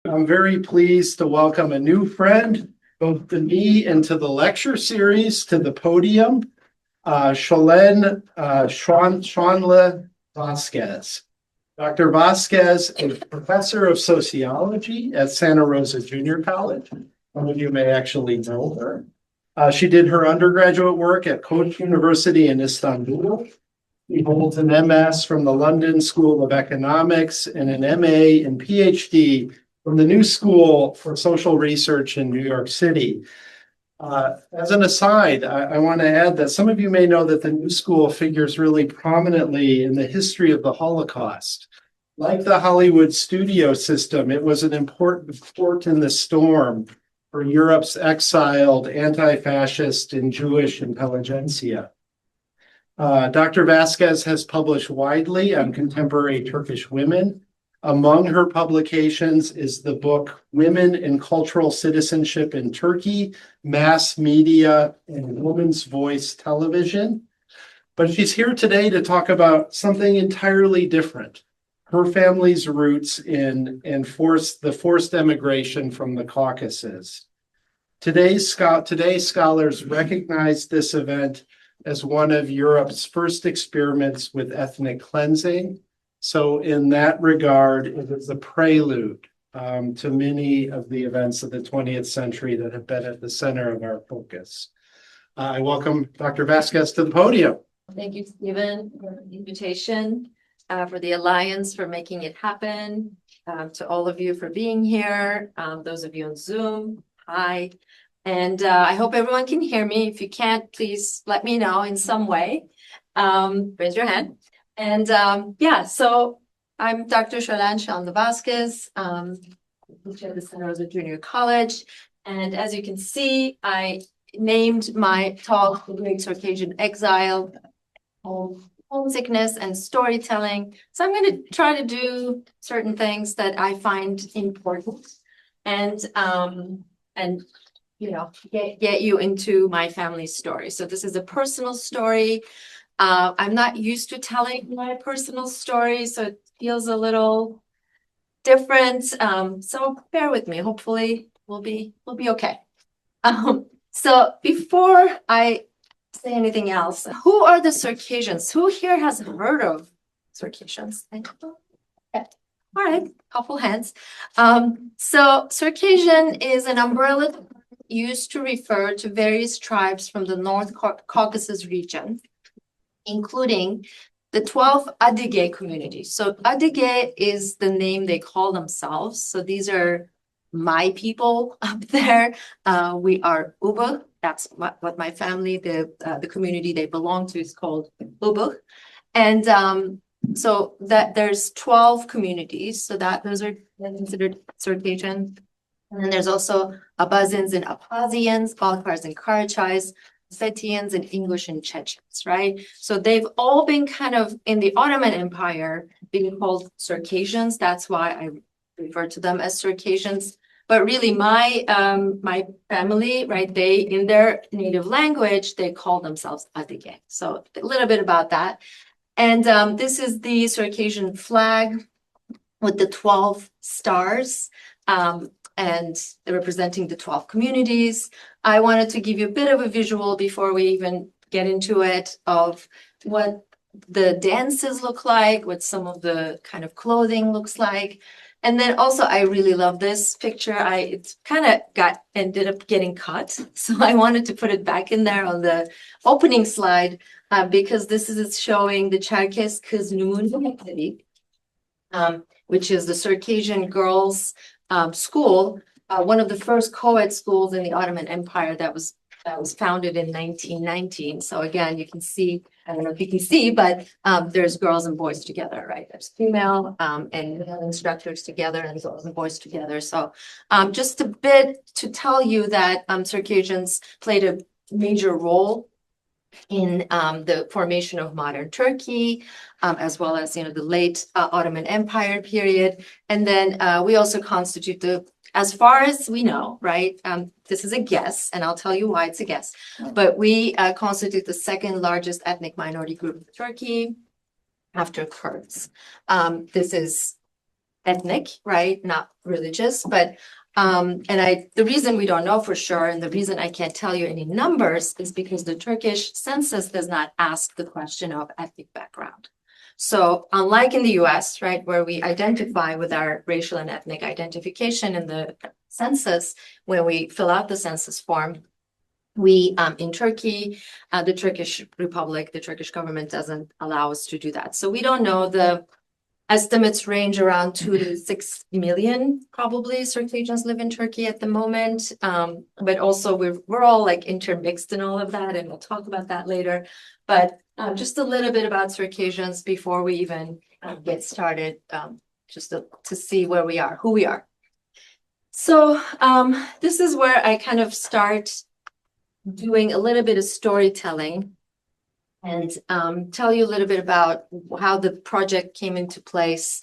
I'm very pleased to welcome a new friend, both to me and to the lecture series, to the podium, Solen Sanli Vasquez. Dr. Vasquez is professor of sociology at Santa Rosa Junior College. Some of you may actually know her. She did her undergraduate work at Koç University in Istanbul. She holds an MS from the London School of Economics and an MA and PhD from the New School for Social Research in New York City. As an aside, I want to add that some of you may know that the New School figures really prominently in the history of the Holocaust. Like the Hollywood studio system, it was an important port in the storm for Europe's exiled anti-fascist and Jewish intelligentsia. Dr. Vasquez has published widely on contemporary Turkish women. Among her publications is the book Women in Cultural Citizenship in Turkey, Mass Media and Woman's Voice Television. But she's here today to talk about something entirely different. Her family's roots in the forced emigration from the Caucasus. Today, scholars recognize this event as one of Europe's first experiments with ethnic cleansing. So in that regard, it is a prelude to many of the events of the 20th century that have been at the center of our focus. I welcome Dr. Vasquez to the podium. Thank you, Stephen, for the invitation, for the Alliance for making it happen, to all of you for being here, those of you on Zoom, hi. And I hope everyone can hear me. If you can't, please let me know in some way. Raise your hand. And so I'm Dr. Solen Sanli Vasquez, teacher at the Santa Rosa Junior College. And as you can see, I named my talk The Great Circassian Exile, Homesickness and Storytelling. So I'm going to try to do certain things that I find important and get you into my family's story. So this is a personal story. I'm not used to telling my personal story, so it feels a little different. So bear with me. Hopefully we'll be okay. So before I say anything else, who are the Circassians? Who here has heard of Circassians? Okay. All right, couple hands. So Circassian is an umbrella used to refer to various tribes from the North Caucasus region, including the 12 IThe communities. So IThe is the name they call themselves. So these are my people up there. We are Ubuk. That's what my family, the community they belong to is called Ubuk. And so that there's 12 communities. So that those are considered Circassian. And then there's also Abazins and Abkhazians, Balkars and Karachais, Ossetians and English and Chechens, right? So they've all been kind of in the Ottoman Empire being called Circassians. That's why I refer to them as Circassians. But really my family, right, they in their native language, they call themselves IThe. So a little bit about that. And this is the Circassian flag with the 12 stars. And they're representing the 12 communities. I wanted to give you a bit of a visual before we even get into it of what the dances look like, what some of the kind of clothing looks like. And then also, I really love this picture. It's kind of ended up getting cut. So I wanted to put it back in there on the opening slide because this is showing the Cherkess Kız Numune, which is the Circassian girls school, one of the first co-ed schools in the Ottoman Empire that was founded in 1919. So again, you can see, I don't know if you can see, but there's girls and boys together, right? There's female and male instructors together and girls and boys together. So just a bit to tell you that Circassians played a major role in the formation of modern Turkey, as well as, the late Ottoman Empire period. And then we also constitute as far as we know, right? This is a guess, and I'll tell you why it's a guess. But we constitute the second largest ethnic minority group in Turkey after Kurds. This is ethnic, right? Not religious, but the reason we don't know for sure, and the reason I can't tell you any numbers is because the Turkish census does not ask the question of ethnic background. So unlike in the US, right, where we identify with our racial and ethnic identification in the census, when we fill out the census form, we, in Turkey, the Turkish Republic, the Turkish government doesn't allow us to do that. So we don't know. The estimates range around 2 to 6 million, probably, Circassians live in Turkey at the moment. But also we're all like intermixed in all of that, and we'll talk about that later. But just a little bit about Circassians before we even get started, just to see where we are, who we are. So this is where I kind of start doing a little bit of storytelling and tell you a little bit about how the project came into place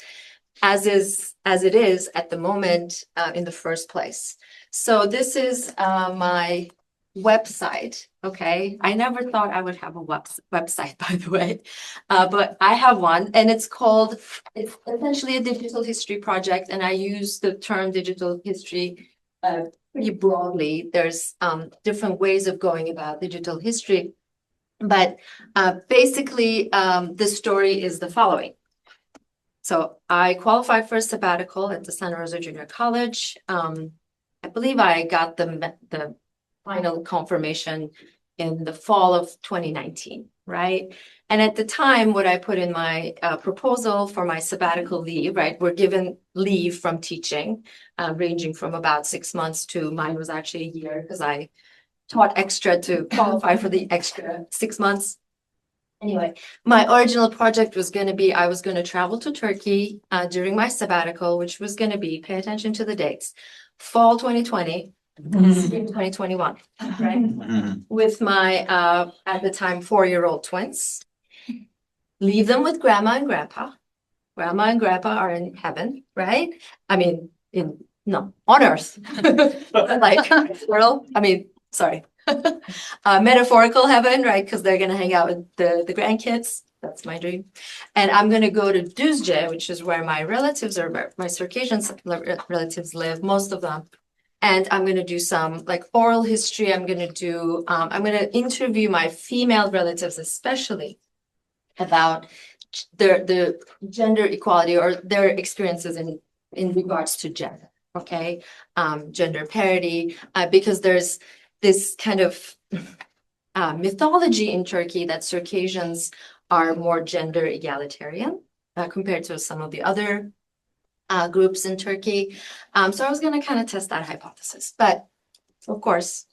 as it is at the moment in the first place. So this is my website. Okay, I never thought I would have a website, by the way, but I have one, and it's essentially a digital history project, and I use the term digital history pretty broadly. There's different ways of going about digital history, but basically the story is the following. So I qualified for a sabbatical at the Santa Rosa Junior College. I believe I got the final confirmation in the fall of 2019, right? And at the time, what I put in my proposal for my sabbatical leave, right? We're given leave from teaching, ranging from about 6 months to mine was actually a year because I taught extra to qualify for the extra 6 months. Anyway, my original project was going to be, I was going to travel to Turkey during my sabbatical, which was going to be, pay attention to the dates, fall 2020, spring 2021, right? With my, at the time, 4-year-old twins. Leave them with grandma and grandpa. Grandma and grandpa are in heaven, right? I mean, on earth. Like, world, sorry. Metaphorical heaven, right? Because they're going to hang out with the grandkids. That's my dream. And I'm going to go to Düzce, which is where my relatives or my Circassian relatives live, most of them. And I'm going to do some like oral history. I'm going to interview my female relatives, especially about the gender equality or their experiences in regards to gender. Okay. Gender parity, because there's this kind of mythology in Turkey that Circassians are more gender egalitarian compared to some of the other groups in Turkey. So I was going to kind of test that hypothesis. But of course,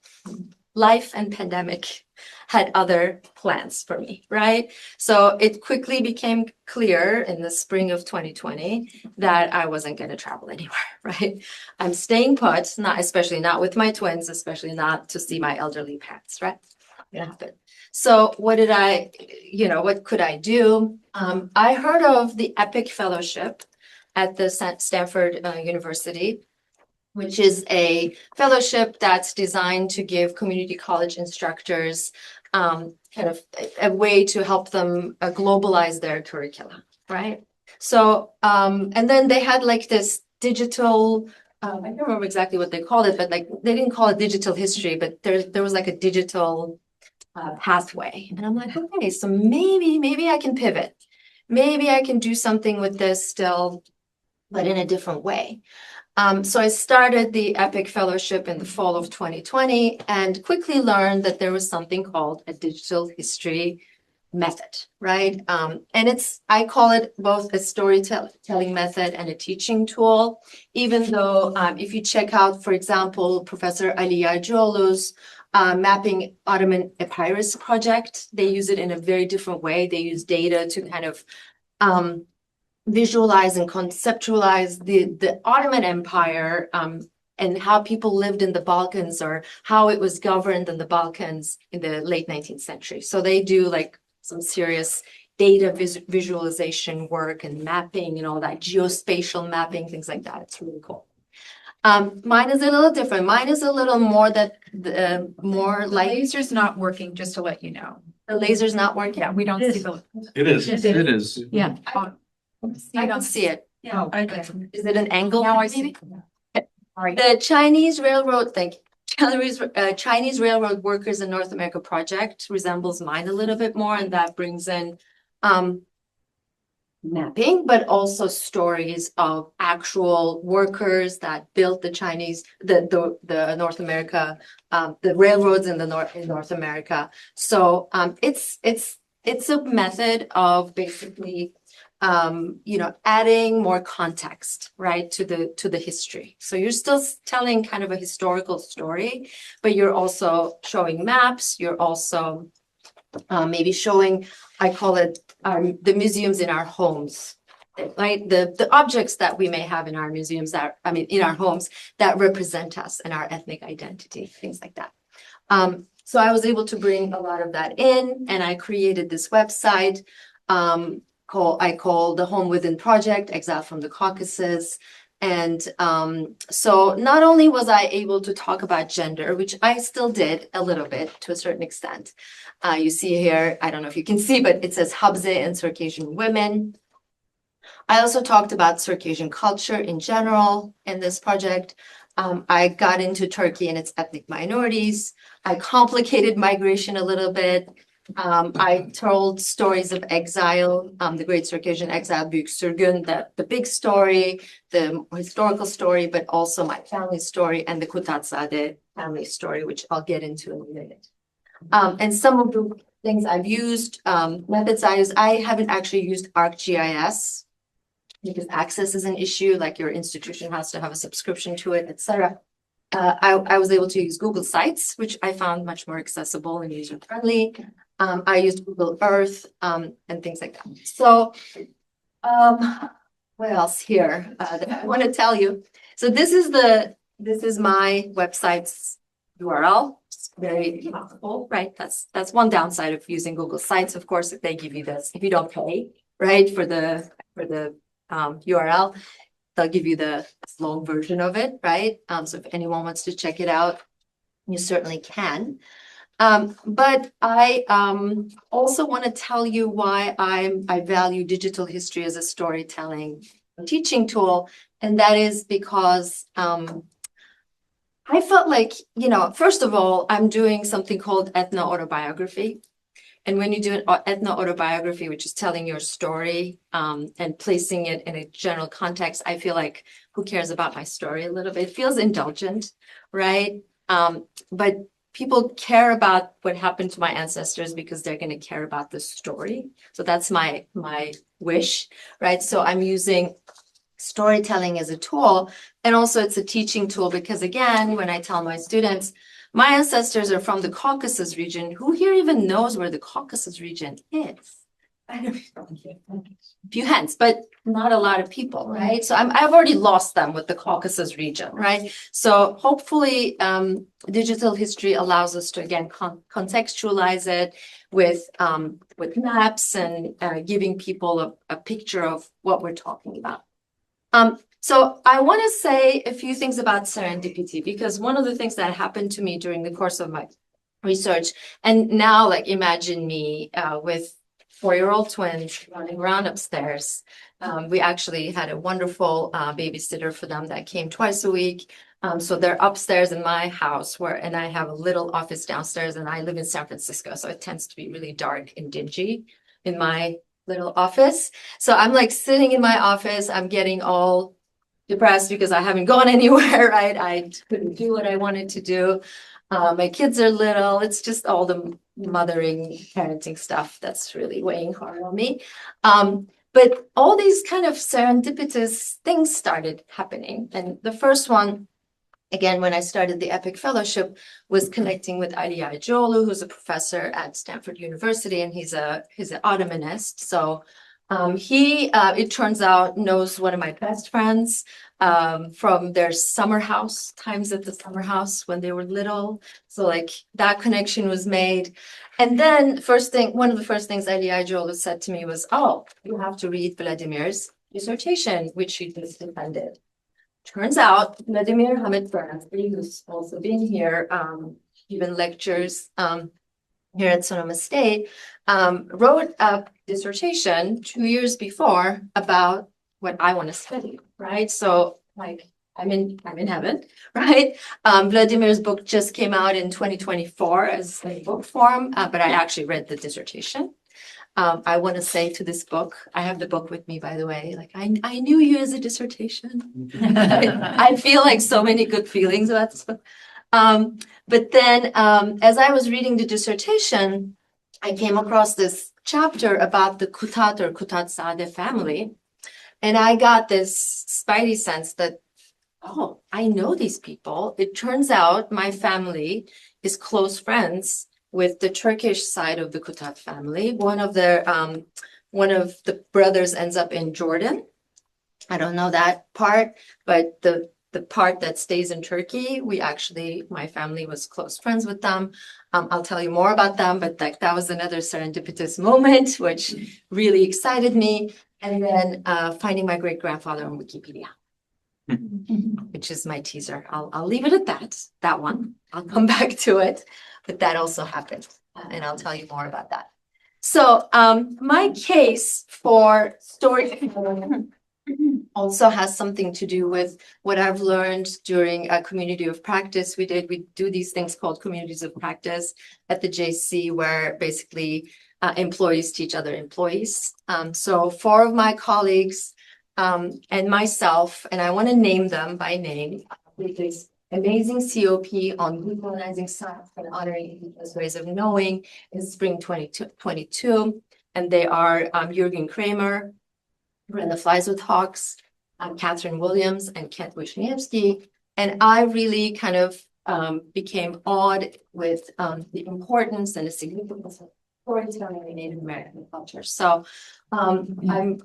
life and pandemic had other plans for me, right? So it quickly became clear in the spring of 2020 that I wasn't going to travel anywhere, right? I'm staying put, especially not with my twins, especially not to see my elderly parents, right? Not gonna happen. So what could I do? I heard of the EPIC Fellowship at the Stanford University, which is a fellowship that's designed to give community college instructors kind of a way to help them globalize their curriculum, right? So, and then they had like this digital, I don't remember exactly what they called it, but like they didn't call it digital history, but there was like a digital pathway. And I'm like, okay, so maybe I can pivot. Maybe I can do something with this still, but in a different way. So I started the EPIC Fellowship in the fall of 2020 and quickly learned that there was something called a digital history method, right? And I call it both a storytelling method and a teaching tool, even though if you check out, for example, Professor Ali Yarcıoğlu's mapping Ottoman papyrus project, they use it in a very different way. They use data to kind of visualize and conceptualize the Ottoman Empire and how people lived in the Balkans or how it was governed in the Balkans in the late 19th century. So they do like some serious data visualization work and mapping and all that, geospatial mapping, things like that. It's really cool. Mine is a little different. Mine is a little more more like The laser's not working, just to let you know. the laser's not working. Yeah, we don't see the. It is. It It is. Yeah. I don't see it. Yeah. Oh, okay. Is it an angle? Now I maybe? see. Sorry. The Chinese railroad, Chinese railroad workers in North America project resembles mine a little bit more, and that brings in mapping, but also stories of actual workers that built the Chinese, the North America, the railroads in North America. So it's a method of basically adding more context, right, to the history. So you're still telling kind of a historical story, but you're also showing maps. You're also maybe showing, I call it the museums in our homes, right? The objects that we may have in our museums in our homes that represent us and our ethnic identity, things like that. So I was able to bring a lot of that in, and I created this website I call the Home Within Project, Exile from the Caucasus. And so not only was I able to talk about gender, which I still did a little bit to a certain extent. You see here, I don't know if you can see, but it says Habze and Circassian women. I also talked about Circassian culture in general in this project. I got into Turkey and its ethnic minorities. I complicated migration a little bit. I told stories of exile, the Great Circassian Exile, Büyük Sürgün, the big story, the historical story, but also my family story and the Kutatzade family story, which I'll get into in a minute. And some of the things I've used, methods I haven't actually used ArcGIS because access is an issue, like your institution has to have a subscription to it, etc. I was able to use Google Sites, which I found much more accessible and user-friendly. I used Google Earth and things like that. So what else here that I want to tell you? So this is my website's URL. It's very powerful, right? That's one downside of using Google Sites. Of course, if they give you this, if you don't pay, right, for the URL, they'll give you the long version of it, right? So if anyone wants to check it out, you certainly can. But I also want to tell you why I value digital history as a storytelling teaching tool. And that is because I felt like, first of all, I'm doing something called ethno-autobiography. And when you do an ethno-autobiography, which is telling your story and placing it in a general context, I feel like, who cares about my story a little bit? It feels indulgent, right? But people care about what happened to my ancestors because they're going to care about the story. So that's my wish, right? So I'm using storytelling as a tool. And also it's a teaching tool because, again, when I tell my students, my ancestors are from the Caucasus region. Who here even knows where the Caucasus region is? A few hands, but not a lot of people, right? So I've already lost them with the Caucasus region, right? So hopefully digital history allows us to, again, contextualize it with maps and giving people a picture of what we're talking about. So I want to say a few things about serendipity, because one of the things that happened to me during the course of my research, and now like imagine me with 4-year-old twins running around upstairs. We actually had a wonderful babysitter for them that came twice a week. So they're upstairs in my house and I have a little office downstairs, and I live in San Francisco. So it tends to be really dark and dingy in my little office. So I'm like sitting in my office, I'm getting all depressed because I haven't gone anywhere, right? I couldn't do what I wanted to do. My kids are little. It's just all the mothering, parenting stuff that's really weighing hard on me. But all these kind of serendipitous things started happening. And the first one, again, when I started the EPIC Fellowship, was connecting with IThe, who's a professor at Stanford University, and he's an Ottomanist. So he, it turns out, knows one of my best friends from their summer house, times at the summer house when they were little. So like that connection was made. And then one of the first things IThe said to me was, oh, you have to read Vladimir's dissertation, which she just defended. Turns out Vladimir Hamid-Bernstein, who's also been here, given lectures here at Sonoma State, wrote a dissertation 2 years before about what I want to study, right? So like I'm in heaven, right? Vladimir's book just came out in 2024 as a book form, but I actually read the dissertation. I want to say to this book, I have the book with me, by the way, like I knew you as a dissertation. I feel like so many good feelings about this book. But then as I was reading the dissertation, I came across this chapter about the Kutat or Kutatzadeh family. And I got this spidey sense that, oh, I know these people. It turns out my family is close friends with the Turkish side of the Kutat family. One of the brothers ends up in Jordan. I don't know that part, but the part that stays in Turkey, my family was close friends with them. I'll tell you more about them, but that was another serendipitous moment, which really excited me. And then finding my great-grandfather on Wikipedia, which is my teaser. I'll leave it at that one. I'll come back to it, but that also happened, and I'll tell you more about that. So my case for storytelling also has something to do with what I've learned during a community of practice. We do these things called communities of practice at the JC, where basically employees teach other employees. So 4 of my colleagues and myself, and I want to name them by name, with this amazing COP on decolonizing science and honoring indigenous ways of knowing in spring 2022. And they are Jürgen Kramer, Brenda Flies with Hawks, Catherine Williams, and Kent Wisniewski. And I really kind of became awed with the importance and the significance of storytelling in Native American culture. So I'm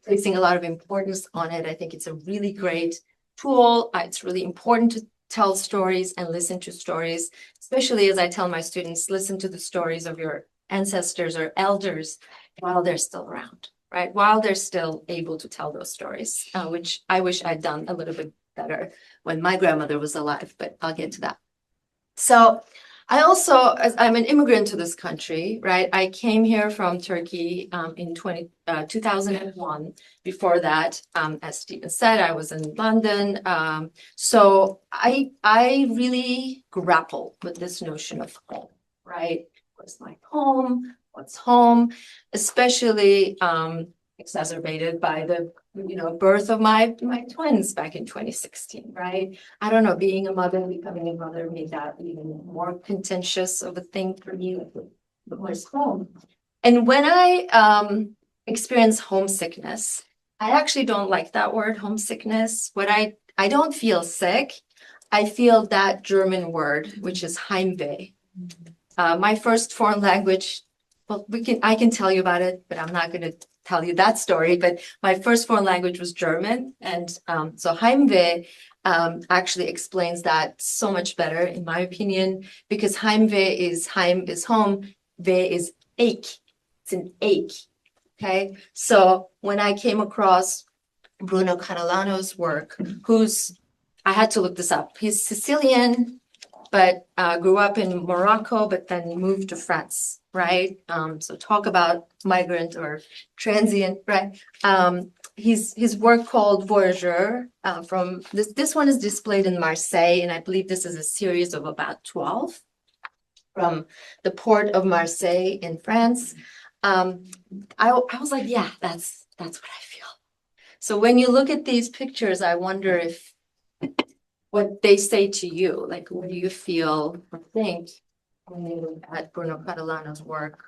placing a lot of importance on it. I think it's a really great tool. It's really important to tell stories and listen to stories, especially as I tell my students, listen to the stories of your ancestors or elders while they're still around, right? While they're still able to tell those stories, which I wish I'd done a little bit better when my grandmother was alive, but I'll get to that. So I also, as I'm an immigrant to this country, right? I came here from Turkey in 2001. Before that, as Stephen said, I was in London. So I really grapple with this notion of home, right? What's my home? What's home? Especially exacerbated by the birth of my twins back in 2016, right? I don't know, being a mother, becoming a mother made that even more contentious of a thing for me. Where's home? And when I experience homesickness, I actually don't like that word, homesickness. What I don't feel sick. I feel that German word, which is Heimweh. My first foreign language, well, I can tell you about it, but I'm not going to tell you that story. But my first foreign language was German. And so Heimweh actually explains that so much better, in my opinion, because Heimweh is Heim is home, Weh is ache. It's an ache. Okay. So when I came across Bruno Catalano's work, I had to look this up. He's Sicilian, but grew up in Morocco, but then moved to France, right? So talk about migrant or transient, right? His work called Voyageur from this one is displayed in Marseille, and I believe this is a series of about 12 from the port of Marseille in France. I was like, yeah, that's what I feel. So when you look at these pictures, I wonder if what they say to you, like what do you feel or think when you look at Bruno Catalano's work?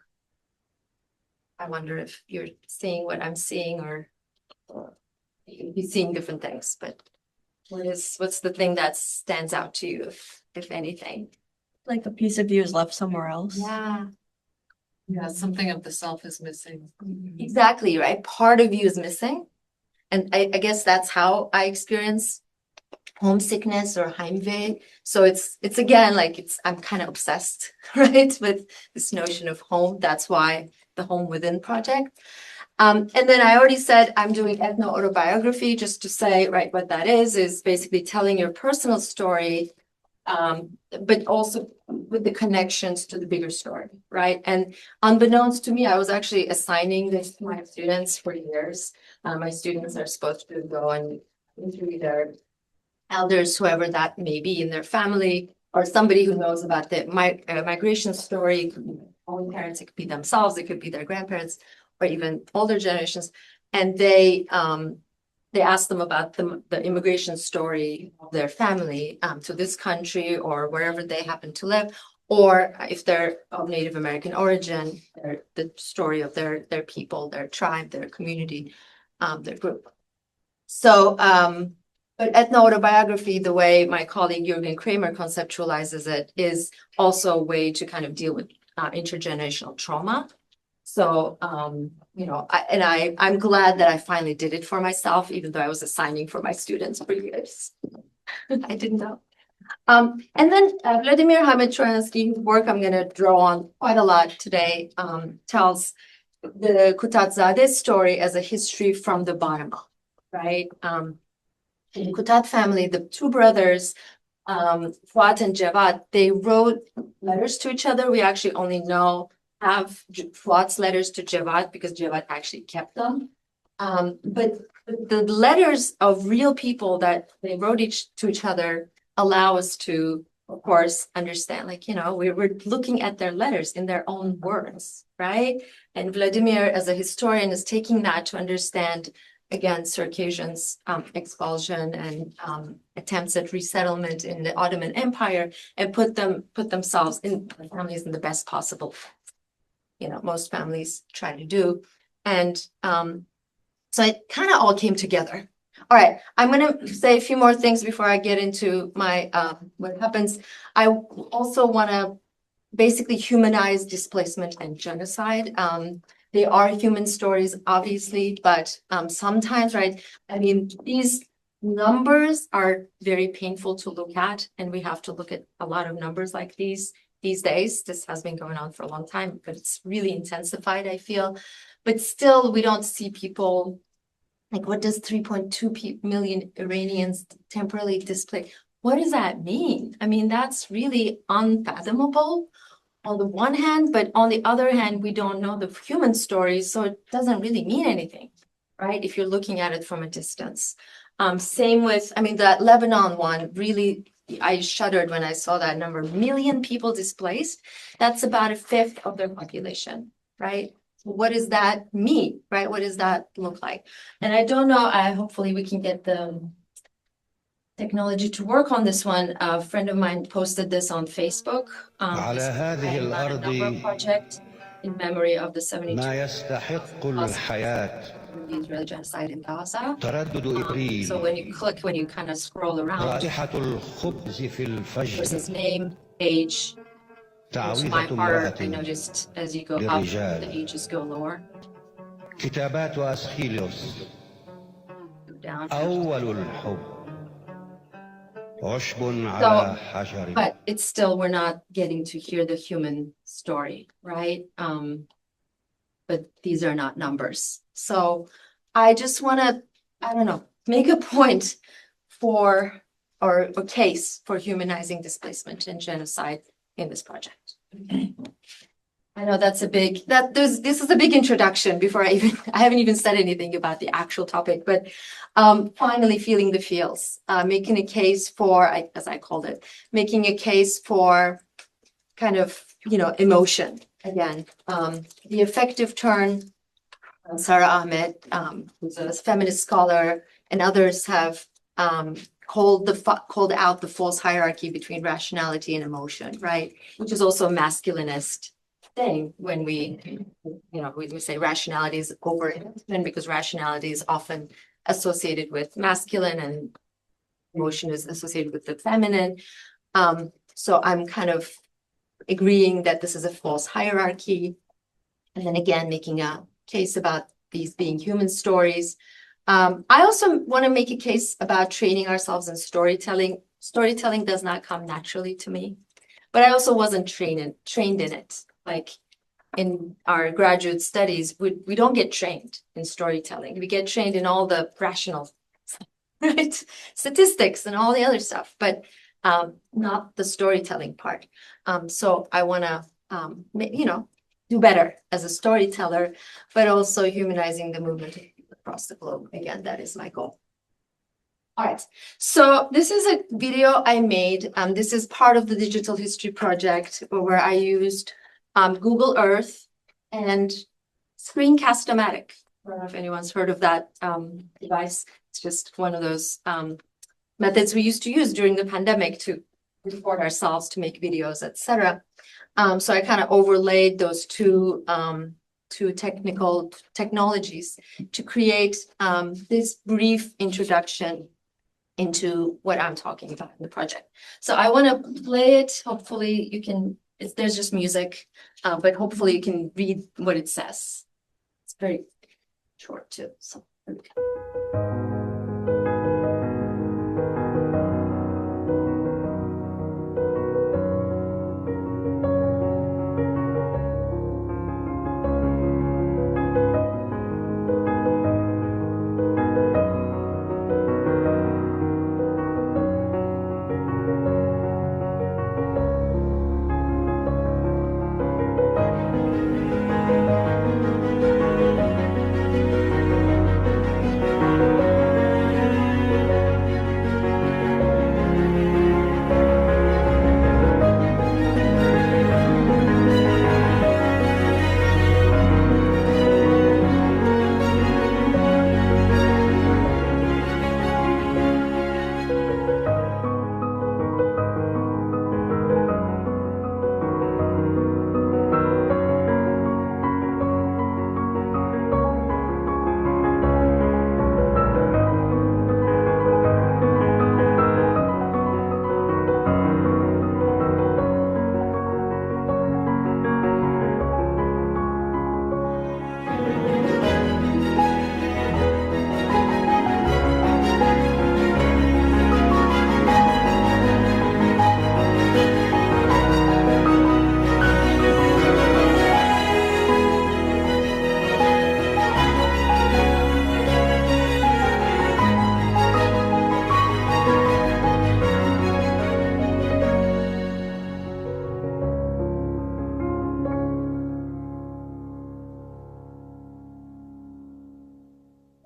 I wonder if you're seeing what I'm seeing, or you're seeing different things. But what's the thing that stands out to you, if anything? Like a piece of you is left somewhere else. Yeah. Yeah, something of the self is missing. Exactly, right? Part of you is missing. And I guess that's how I experience homesickness or Heimweh. So it's again, like I'm kind of obsessed, right, with this notion of home. That's why the Home Within project. And then I already said I'm doing ethno-autobiography, just to say, right, what that is basically telling your personal story but also with the connections to the bigger story, right? And unbeknownst to me, I was actually assigning this to my students for years. My students are supposed to go and interview their elders, whoever that may be in their family, or somebody who knows about the migration story. It could be their own parents, it could be themselves, it could be their grandparents, or even older generations. And they asked them about the immigration story of their family to this country or wherever they happen to live, or if they're of Native American origin, the story of their people, their tribe, their community, their group. So, but ethno-autobiography, the way my colleague Jürgen Kramer conceptualizes it, is also a way to kind of deal with intergenerational trauma. So, you know, I'm glad that I finally did it for myself, even though I was assigning for my students for years. I didn't know. And then Vladimir Hamed-Troyansky's work, I'm going to draw on quite a lot today, tells the Kutatzadeh story as a history from the bottom up, right? In the Kutat family, the two brothers, Fuat and Javad, they wrote letters to each other. We actually only have Fuat's letters to Javad because Javad actually kept them. But the letters of real people that they wrote to each other allow us to, of course, understand, like, you know, we're looking at their letters in their own words, right? And Vladimir, as a historian, is taking that to understand, again, Circassians' expulsion and attempts at resettlement in the Ottoman Empire, and put themselves in the families in the best possible, you know, most families try to do. And so it kind of all came together. All right, I'm going to say a few more things before I get into my what happens. I also want to basically humanize displacement and genocide. They are human stories, obviously, but sometimes, right? I mean, these numbers are very painful to look at, and we have to look at a lot of numbers like these days. This has been going on for a long time, but it's really intensified, I feel. But still, we don't see people, like, what does 3.2 million Iranians temporarily displaced? What does that mean? I mean, that's really unfathomable on the one hand, but on the other hand, we don't know the human stories, so it doesn't really mean anything, right? If you're looking at it from a distance. Same with, I mean, that Lebanon one, really, I shuddered when I saw that number. Million people displaced. That's about a fifth of their population, right? What does that mean, right? What does that look like? And I don't know, hopefully we can get the technology to work on this one. A friend of mine posted this on Facebook. A number project in memory of the 72 the Israeli genocide in Gaza. So when you kind of scroll around, person's name, age, to my horror, I noticed as you go up, the ages go lower. Go down. But it's still, we're not getting to hear the human story, right? But these are not numbers. So I just want to, I don't know, make a point for, or a case for humanizing displacement and genocide in this project. I know that's a big, this is a big introduction before I haven't even said anything about the actual topic, but finally feeling the feels, making a case for, as I called it, making a case for kind of, you know, emotion again. The effective turn, Sarah Ahmed, who's a feminist scholar, and others have called out the false hierarchy between rationality and emotion, right? Which is also a masculinist thing when we say rationality is over-emotion, because rationality is often associated with masculine and emotion is associated with the feminine. So I'm kind of agreeing that this is a false hierarchy. And then again, making a case about these being human stories. I also want to make a case about training ourselves in storytelling. Storytelling does not come naturally to me, but I also wasn't trained in it. Like in our graduate studies, we don't get trained in storytelling. We get trained in all the rational, right? Statistics and all the other stuff. But not the storytelling part. So I want to, do better as a storyteller, but also humanizing the movement across the globe. Again, that is my goal. All right, so this is a video I made. This is part of the Digital History Project where I used Google Earth and Screencast-O-Matic. I don't know if anyone's heard of that device. It's just one of those methods we used to use during the pandemic to record ourselves, to make videos, etc. So I kind of overlaid those two technologies to create this brief introduction into what I'm talking about in the project. So I want to play it. Hopefully you can, there's just music, but hopefully you can read what it says. It's very short too, so here we go.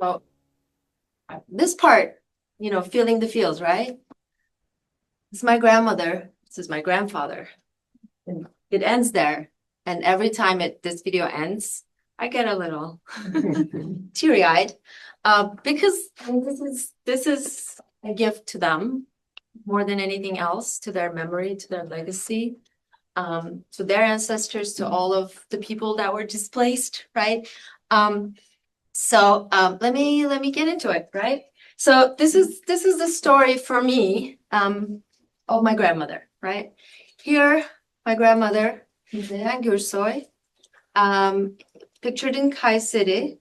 So this part, feeling the feels, right? It's my grandmother. This is my grandfather. And it ends there. And every time this video ends, I get a little teary-eyed because this is a gift to them more than anything else, to their memory, to their legacy, to their ancestors, to all of the people that were displaced, right? So let me get into it, right? So this is the story for me of my grandmother, right? Here, my grandmother, İthe Gürsoy, pictured in Kayseri,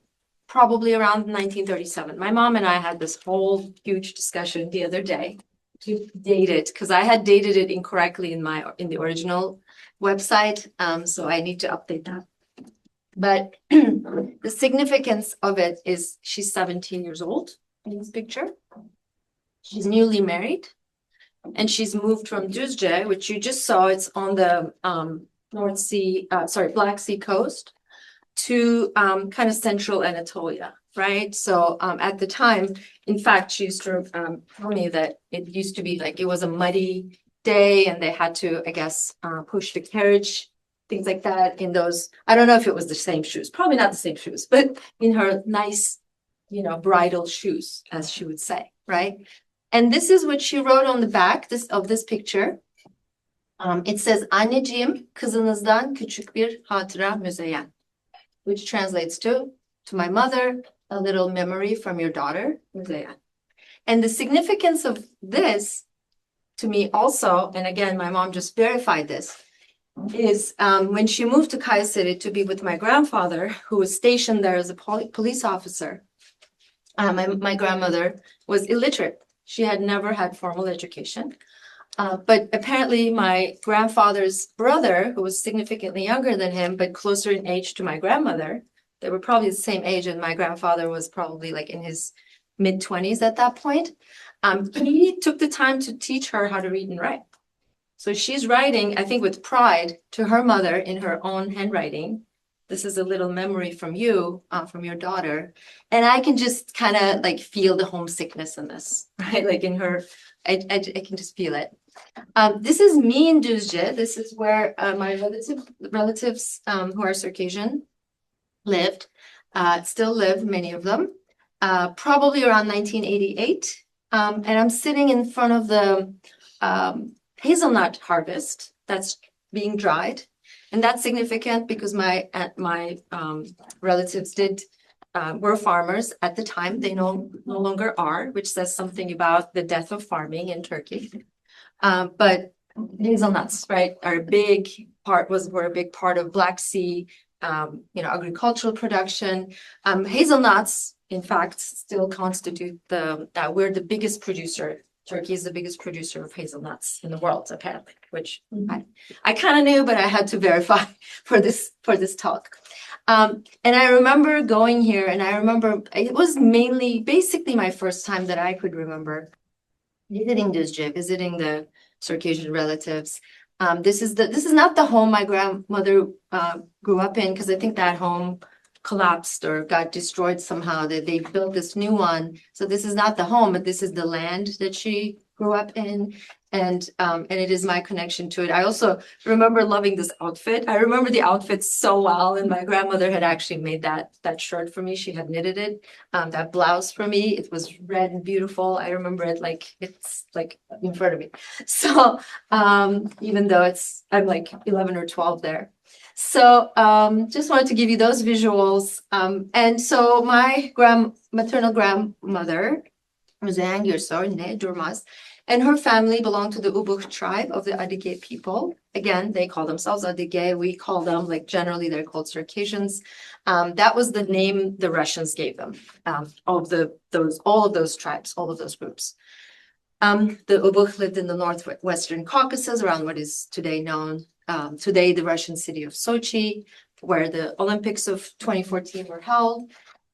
probably around 1937. My mom and I had this whole huge discussion the other day to date it, because I had dated it incorrectly in the original website, so I need to update that. But the significance of it is she's 17 years old in this picture. She's newly married, and she's moved from Düzce, which you just saw. It's on the Black Sea coast, to kind of central Anatolia, right? So at the time, in fact, she used to tell me that it used to be like it was a muddy day, and they had to, I guess, push the carriage, things like that, in those, I don't know if it was the same shoes, probably not the same shoes, but in her nice, bridal shoes, as she would say, right? And this is what she wrote on the back of this picture. It says, "Anneciğim, kızınızdan küçük bir hatıra müzeyyen," which translates to my mother, a little memory from your daughter, müzeyyen. And the significance of this, to me also, and again, my mom just verified this, is when she moved to Kayseri to be with my grandfather, who was stationed there as a police officer. My grandmother was illiterate. She had never had formal education. But apparently my grandfather's brother, who was significantly younger than him, but closer in age to my grandmother, they were probably the same age, and my grandfather was probably like in his mid-20s at that point. He took the time to teach her how to read and write. So she's writing, I think, with pride to her mother in her own handwriting. This is a little memory from you, from your daughter. And I can just kind of like feel the homesickness in this, right? Like in her, I can just feel it. This is me in Düzce. This is where my relatives who are Circassian lived, still live, many of them, probably around 1988. And I'm sitting in front of the hazelnut harvest that's being dried. And that's significant because my relatives were farmers at the time. They no longer are, which says something about the death of farming in Turkey. But hazelnuts, right, were a big part of Black Sea, agricultural production. Hazelnuts, in fact, still constitute we're the biggest producer. Turkey is the biggest producer of hazelnuts in the world, apparently, which I kind of knew, but I had to verify for this talk. And I remember going here, and I remember it was basically my first time that I could remember visiting Düzce, visiting the Circassian relatives. This is not the home my grandmother grew up in, because I think that home collapsed or got destroyed somehow. That they built this new one. So this is not the home, but this is the land that she grew up in, and it is my connection to it. I also remember loving this outfit. I remember the outfit so well, and my grandmother had actually made that shirt for me. She had knitted it, that blouse for me. It was red and beautiful. I remember it like it's like in front of me. So even though I'm like 11 or 12 there. So just wanted to give you those visuals. And so my maternal grandmother, Rosa ne Durmaz, and her family belonged to the Ubuk tribe of the IThe people. Again, they call themselves IThe. We call them, like, generally they're called Circassians. That was the name the Russians gave them, all of those tribes, all of those groups. The Ubuk lived in the northwestern Caucasus, around what is today known, today the Russian city of Sochi, where the Olympics of 2014 were held.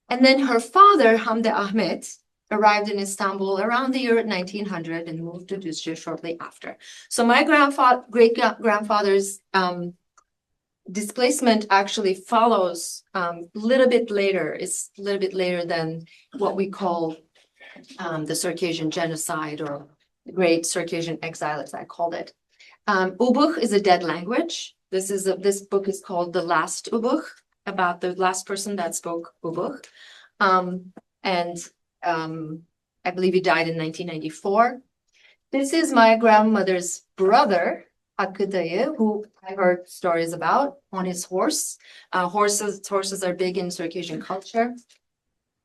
And then her father, Hamdi Ahmet, arrived in Istanbul around the year 1900 and moved to Düzce shortly after. So my great-grandfather's displacement actually follows a little bit later. It's a little bit later than what we call the Circassian genocide, or the Great Circassian Exile, as I called it. Ubuk is a dead language. This book is called The Last Ubuk, about the last person that spoke Ubuk. I believe he died in 1994. This is my grandmother's brother, IThe, who I heard stories about, on his horse. Horses are big in Circassian culture,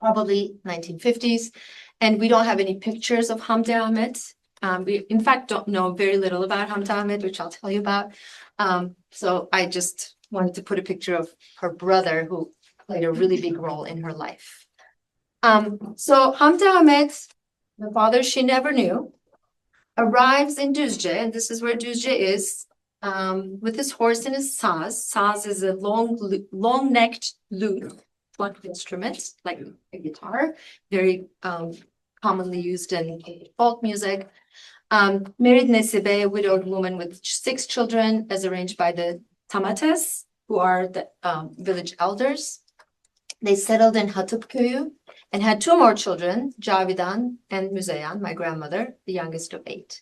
probably 1950s. And we don't have any pictures of Hamdi Ahmet. We, in fact, don't know very little about Hamdi Ahmet, which I'll tell you about. So I just wanted to put a picture of her brother, who played a really big role in her life. So Hamdi Ahmet, the father she never knew, arrives in Düzce, and this is where Düzce is, with his horse and his saz. Saz is a long-necked lute, one instrument, like a guitar, very commonly used in folk music. Married Nesibe, a widowed woman with 6 children, as arranged by the Tamates, who are the village elders. They settled in Hatipköy'ü and had 2 more children, Cavidan and Müzeyyen, my grandmother, the youngest of 8.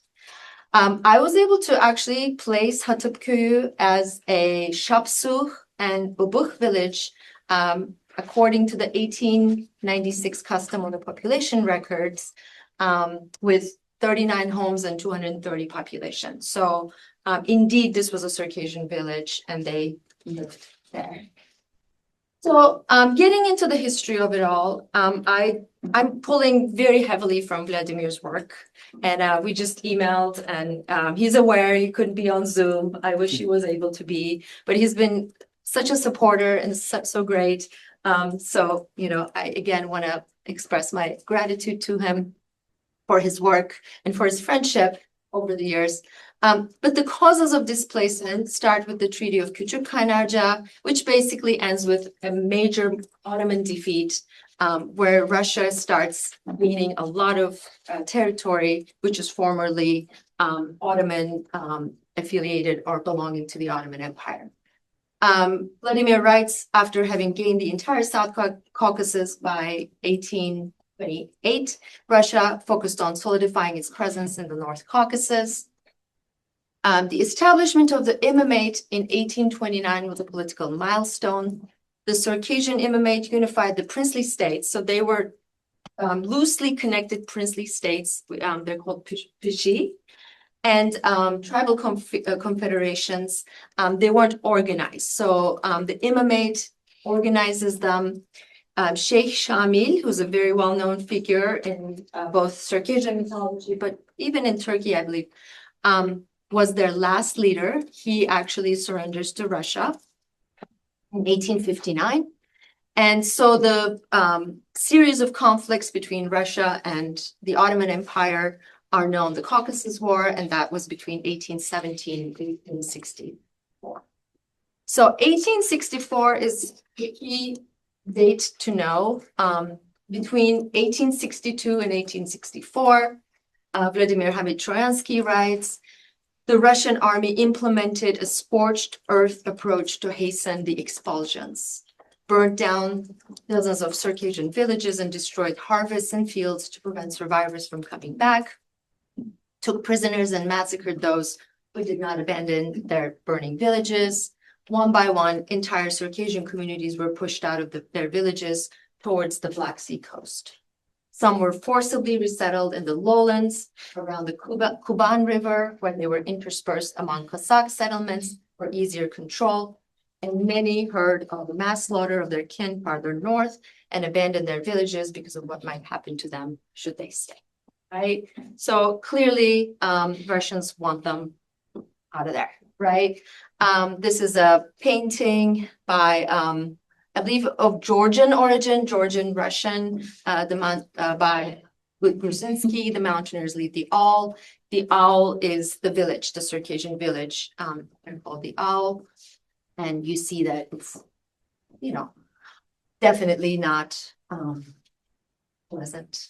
I was able to actually place Hatipköy'ü as a Şapsuh and Ubuk village, according to the 1896 custom on the population records, with 39 homes and 230 population. So indeed, this was a Circassian village, and they lived there. So getting into the history of it all, I'm pulling very heavily from Vladimir's work, and we just emailed, and he's aware he couldn't be on Zoom. I wish he was able to be, but he's been such a supporter and so great. So, I again want to express my gratitude to him for his work and for his friendship over the years. But the causes of displacement start with the Treaty of Küçükkaynarca, which basically ends with a major Ottoman defeat, where Russia starts gaining a lot of territory, which is formerly Ottoman affiliated or belonging to the Ottoman Empire. Vladimir writes, after having gained the entire South Caucasus by 1828, Russia focused on solidifying its presence in the North Caucasus. The establishment of the imamate in 1829 was a political milestone. The Circassian imamate unified the princely states, so they were loosely connected princely states. They're called Pişi, and tribal confederations. They weren't organized, so the imamate organizes them. Sheikh Shamil, who's a very well-known figure in both Circassian mythology, but even in Turkey, I believe, was their last leader. He actually surrenders to Russia in 1859. And so the series of conflicts between Russia and the Ottoman Empire are known, the Caucasus War, and that was between 1817 and 1864. So 1864 is the key date to know. Between 1862 and 1864, Vladimir Hamid Troyansky writes, the Russian army implemented a scorched earth approach to hasten the expulsions, burned down dozens of Circassian villages and destroyed harvests and fields to prevent survivors from coming back, took prisoners and massacred those who did not abandon their burning villages. One by one, entire Circassian communities were pushed out of their villages towards the Black Sea coast. Some were forcibly resettled in the lowlands around the Kuban River, where they were interspersed among Cossack settlements for easier control. And many heard of the mass slaughter of their kin farther north and abandoned their villages because of what might happen to them should they stay, right? So clearly, Russians want them out of there, right? This is a painting by I believe of Georgian origin, Georgian Russian, by Gruzinski. The mountaineers lead the owl. The owl is the village, the Circassian village, called the owl. And you see that it's, definitely not pleasant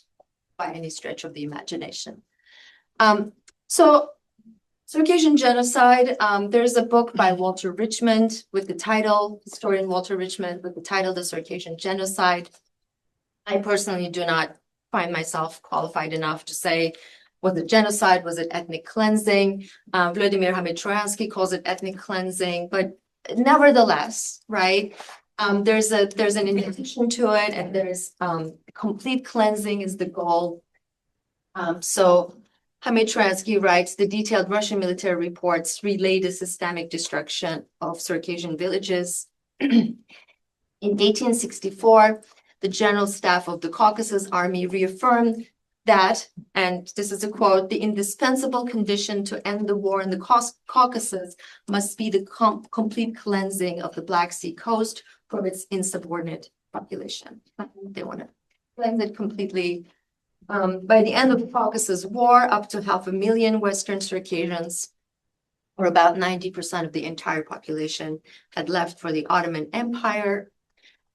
by any stretch of the imagination. So Circassian genocide, there's a book by Walter Richmond with the title, historian Walter Richmond, with the title, The Circassian Genocide. I personally do not find myself qualified enough to say, was it genocide? Was it ethnic cleansing? Vladimir Hamid Troyansky calls it ethnic cleansing, but nevertheless, right? There's an intention to it, and there's complete cleansing is the goal. So Hamid Troyansky writes, the detailed Russian military reports relay the systemic destruction of Circassian villages. In 1864, the General Staff of the Caucasus Army reaffirmed that, and this is a quote, the indispensable condition to end the war in the Caucasus must be the complete cleansing of the Black Sea coast from its insubordinate population. They want to cleanse it completely. By the end of the Caucasus War, up to 500,000 Western Circassians, or about 90% of the entire population, had left for the Ottoman Empire.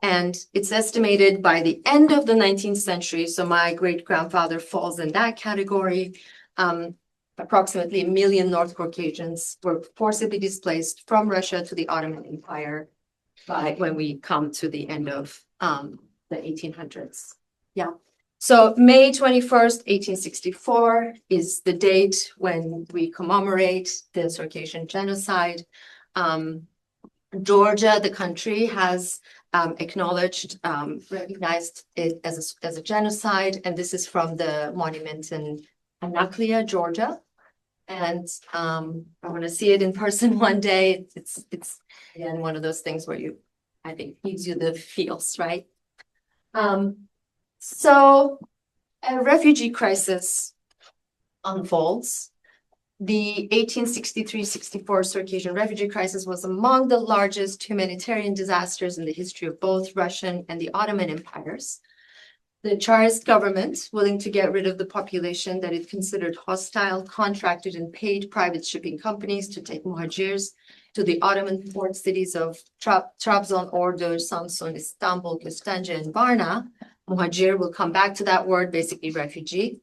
And it's estimated by the end of the 19th century, so my great-grandfather falls in that category, approximately 1 million North Caucasians were forcibly displaced from Russia to the Ottoman Empire by when we come to the end of the 1800s. Yeah. So May 21st, 1864 is the date when we commemorate the Circassian genocide. Georgia, the country, has acknowledged, recognized it as a genocide, and this is from the monument in Anaklia, Georgia. And I want to see it in person one day. It's again one of those things where I think gives you the feels, right? So a refugee crisis unfolds. The 1863-64 Circassian refugee crisis was among the largest humanitarian disasters in the history of both Russian and the Ottoman empires. the Tsarist government, willing to get rid of the population that it considered hostile, contracted and paid private shipping companies to take muhajirs to the Ottoman port cities of Trabzon, Ordu, Samsun, Istanbul, Köstence, and Varna. Muhajir, we'll come back to that word, basically refugee,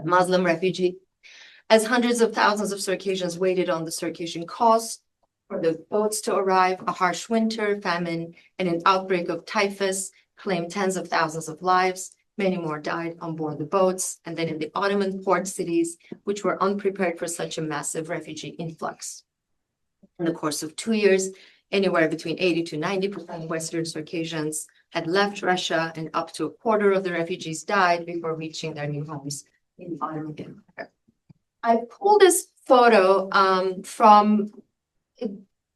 Muslim refugee. As hundreds of thousands of Circassians waited on the Circassian coast for the boats to arrive, a harsh winter, famine, and an outbreak of typhus claimed tens of thousands of lives. Many more died on board the boats, and then in the Ottoman port cities, which were unprepared for such a massive refugee influx. In the course of 2 years, anywhere between 80 to 90% of Western Circassians had left Russia, and up to a quarter of the refugees died before reaching their new homes in the Ottoman Empire. I pulled this photo from a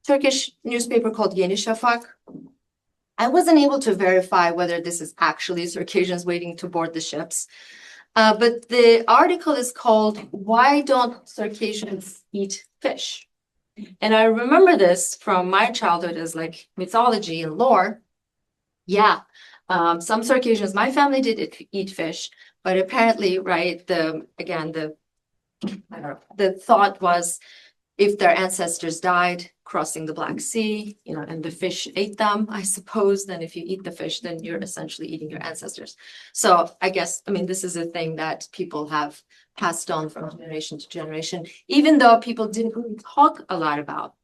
Turkish newspaper called Yeni Shafak. I wasn't able to verify whether this is actually Circassians waiting to board the ships. But the article is called, "Why Don't Circassians Eat Fish?" And I remember this from my childhood as like mythology and lore. Yeah, some Circassians, my family did eat fish, but apparently, right, the thought was if their ancestors died crossing the Black Sea, and the fish ate them, I suppose, then if you eat the fish, then you're essentially eating your ancestors. So I guess, this is a thing that people have passed on from generation to generation, even though people didn't really talk a lot about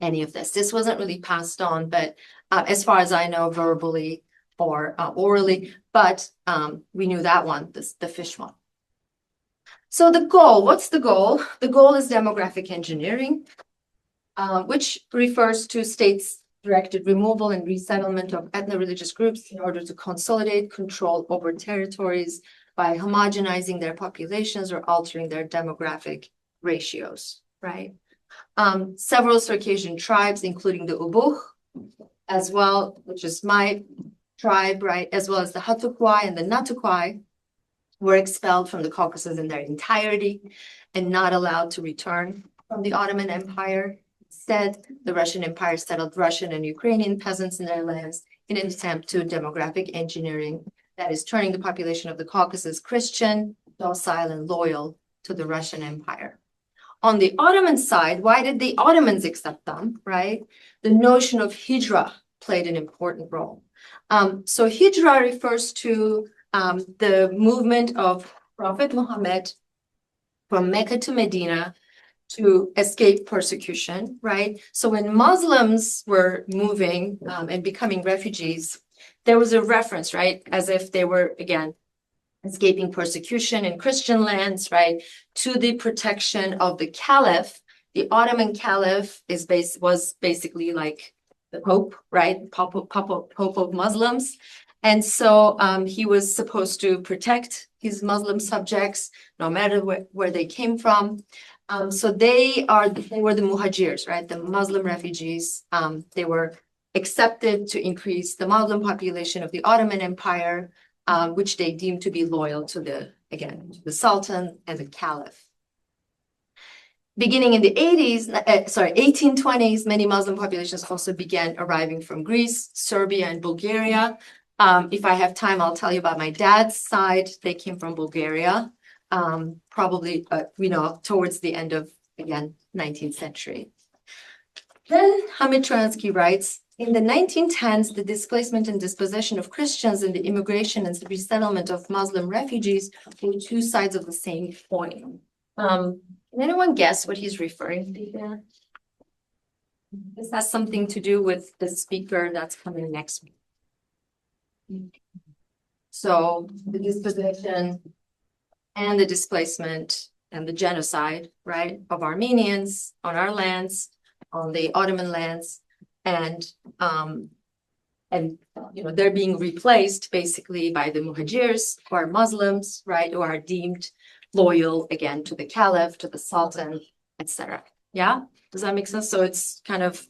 any of this. This wasn't really passed on, but as far as I know, verbally or orally, but we knew that one, the fish one. So the goal, what's the goal? The goal is demographic engineering, which refers to states-directed removal and resettlement of ethno-religious groups in order to consolidate control over territories by homogenizing their populations or altering their demographic ratios, right? Several Circassian tribes, including the Ubukh, as well, which is my tribe, right, as well as the Hatukwai and the Natukwai, were expelled from the Caucasus in their entirety and not allowed to return from the Ottoman Empire. Instead, the Russian Empire settled Russian and Ukrainian peasants in their lands in an attempt to demographic engineering, that is, turning the population of the Caucasus Christian, docile, and loyal to the Russian Empire. On the Ottoman side, why did the Ottomans accept them, right? The notion of hijra played an important role. So hijra refers to the movement of Prophet Muhammad from Mecca to Medina to escape persecution, right? So when Muslims were moving and becoming refugees, there was a reference, right? As if they were, again, escaping persecution in Christian lands, right? To the protection of the Caliph. The Ottoman Caliph was basically like the Pope, right? Pope of Muslims. And so he was supposed to protect his Muslim subjects, no matter where they came from. So they were the muhajirs, right? The Muslim refugees. They were accepted to increase the Muslim population of the Ottoman Empire, which they deemed to be loyal to the Sultan and the Caliph. Beginning in the 1820s, many Muslim populations also began arriving from Greece, Serbia, and Bulgaria. If I have time, I'll tell you about my dad's side. They came from Bulgaria, probably, towards the end of, 19th century. Then Hamid Troyansky writes, in the 1910s, the displacement and dispossession of Christians and the immigration and resettlement of Muslim refugees were two sides of the same coin. Can anyone guess what he's referring to there? This has something to do with the speaker that's coming next week. So the dispossession and the displacement and the genocide, right, of Armenians on our lands, on the Ottoman lands, and they're being replaced basically by the muhajirs, who are Muslims, right, who are deemed loyal again to the Caliph, to the Sultan, etc. Yeah, does that make sense? So it's kind of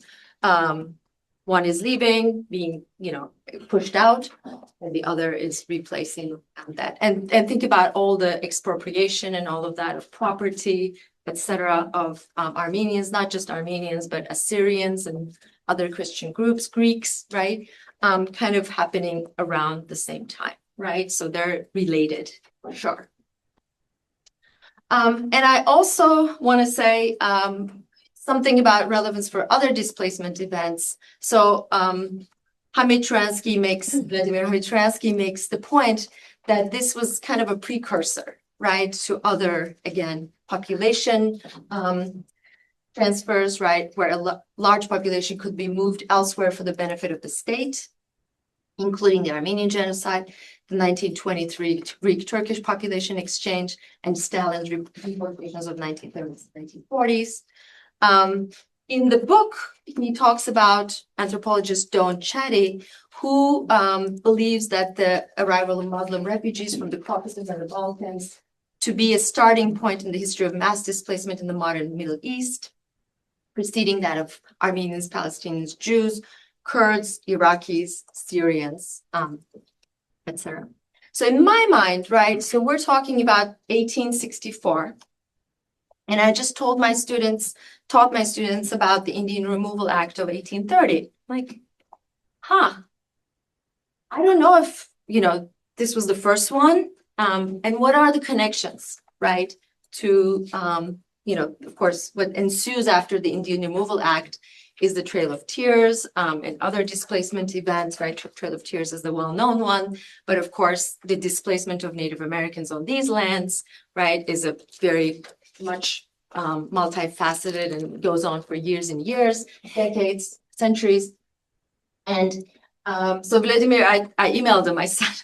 one is leaving, being pushed out, and the other is replacing that. And think about all the expropriation and all of that of property, etc. of Armenians, not just Armenians, but Assyrians and other Christian groups, Greeks, right? Kind of happening around the same time. right? So they're related for sure. And I also want to say something about relevance for other displacement events. So Vladimir Hamid-Turansky makes the point that this was kind of a precursor, right, to other, again, population transfers, right, where a large population could be moved elsewhere for the benefit of the state, including the Armenian genocide, the 1923 Greek-Turkish population exchange, and Stalin's deportations of 1930s and 1940s. In the book, he talks about anthropologist Dawn Chatty, who believes that the arrival of Muslim refugees from the Caucasus and the Balkans to be a starting point in the history of mass displacement in the modern Middle East, preceding that of Armenians, Palestinians, Jews, Kurds, Iraqis, Syrians, etc. So in my mind, right, so we're talking about 1864. And I just taught my students about the Indian Removal Act of 1830. Like, I don't know if, this was the first one. And what are the connections, right, to, of course, what ensues after the Indian Removal Act is the Trail of Tears and other displacement events, right? Trail of Tears is the well-known one. But of course, the displacement of Native Americans on these lands, right, is a very much multifaceted and goes on for years and years, decades, centuries. And so Vladimir, I emailed him, I said,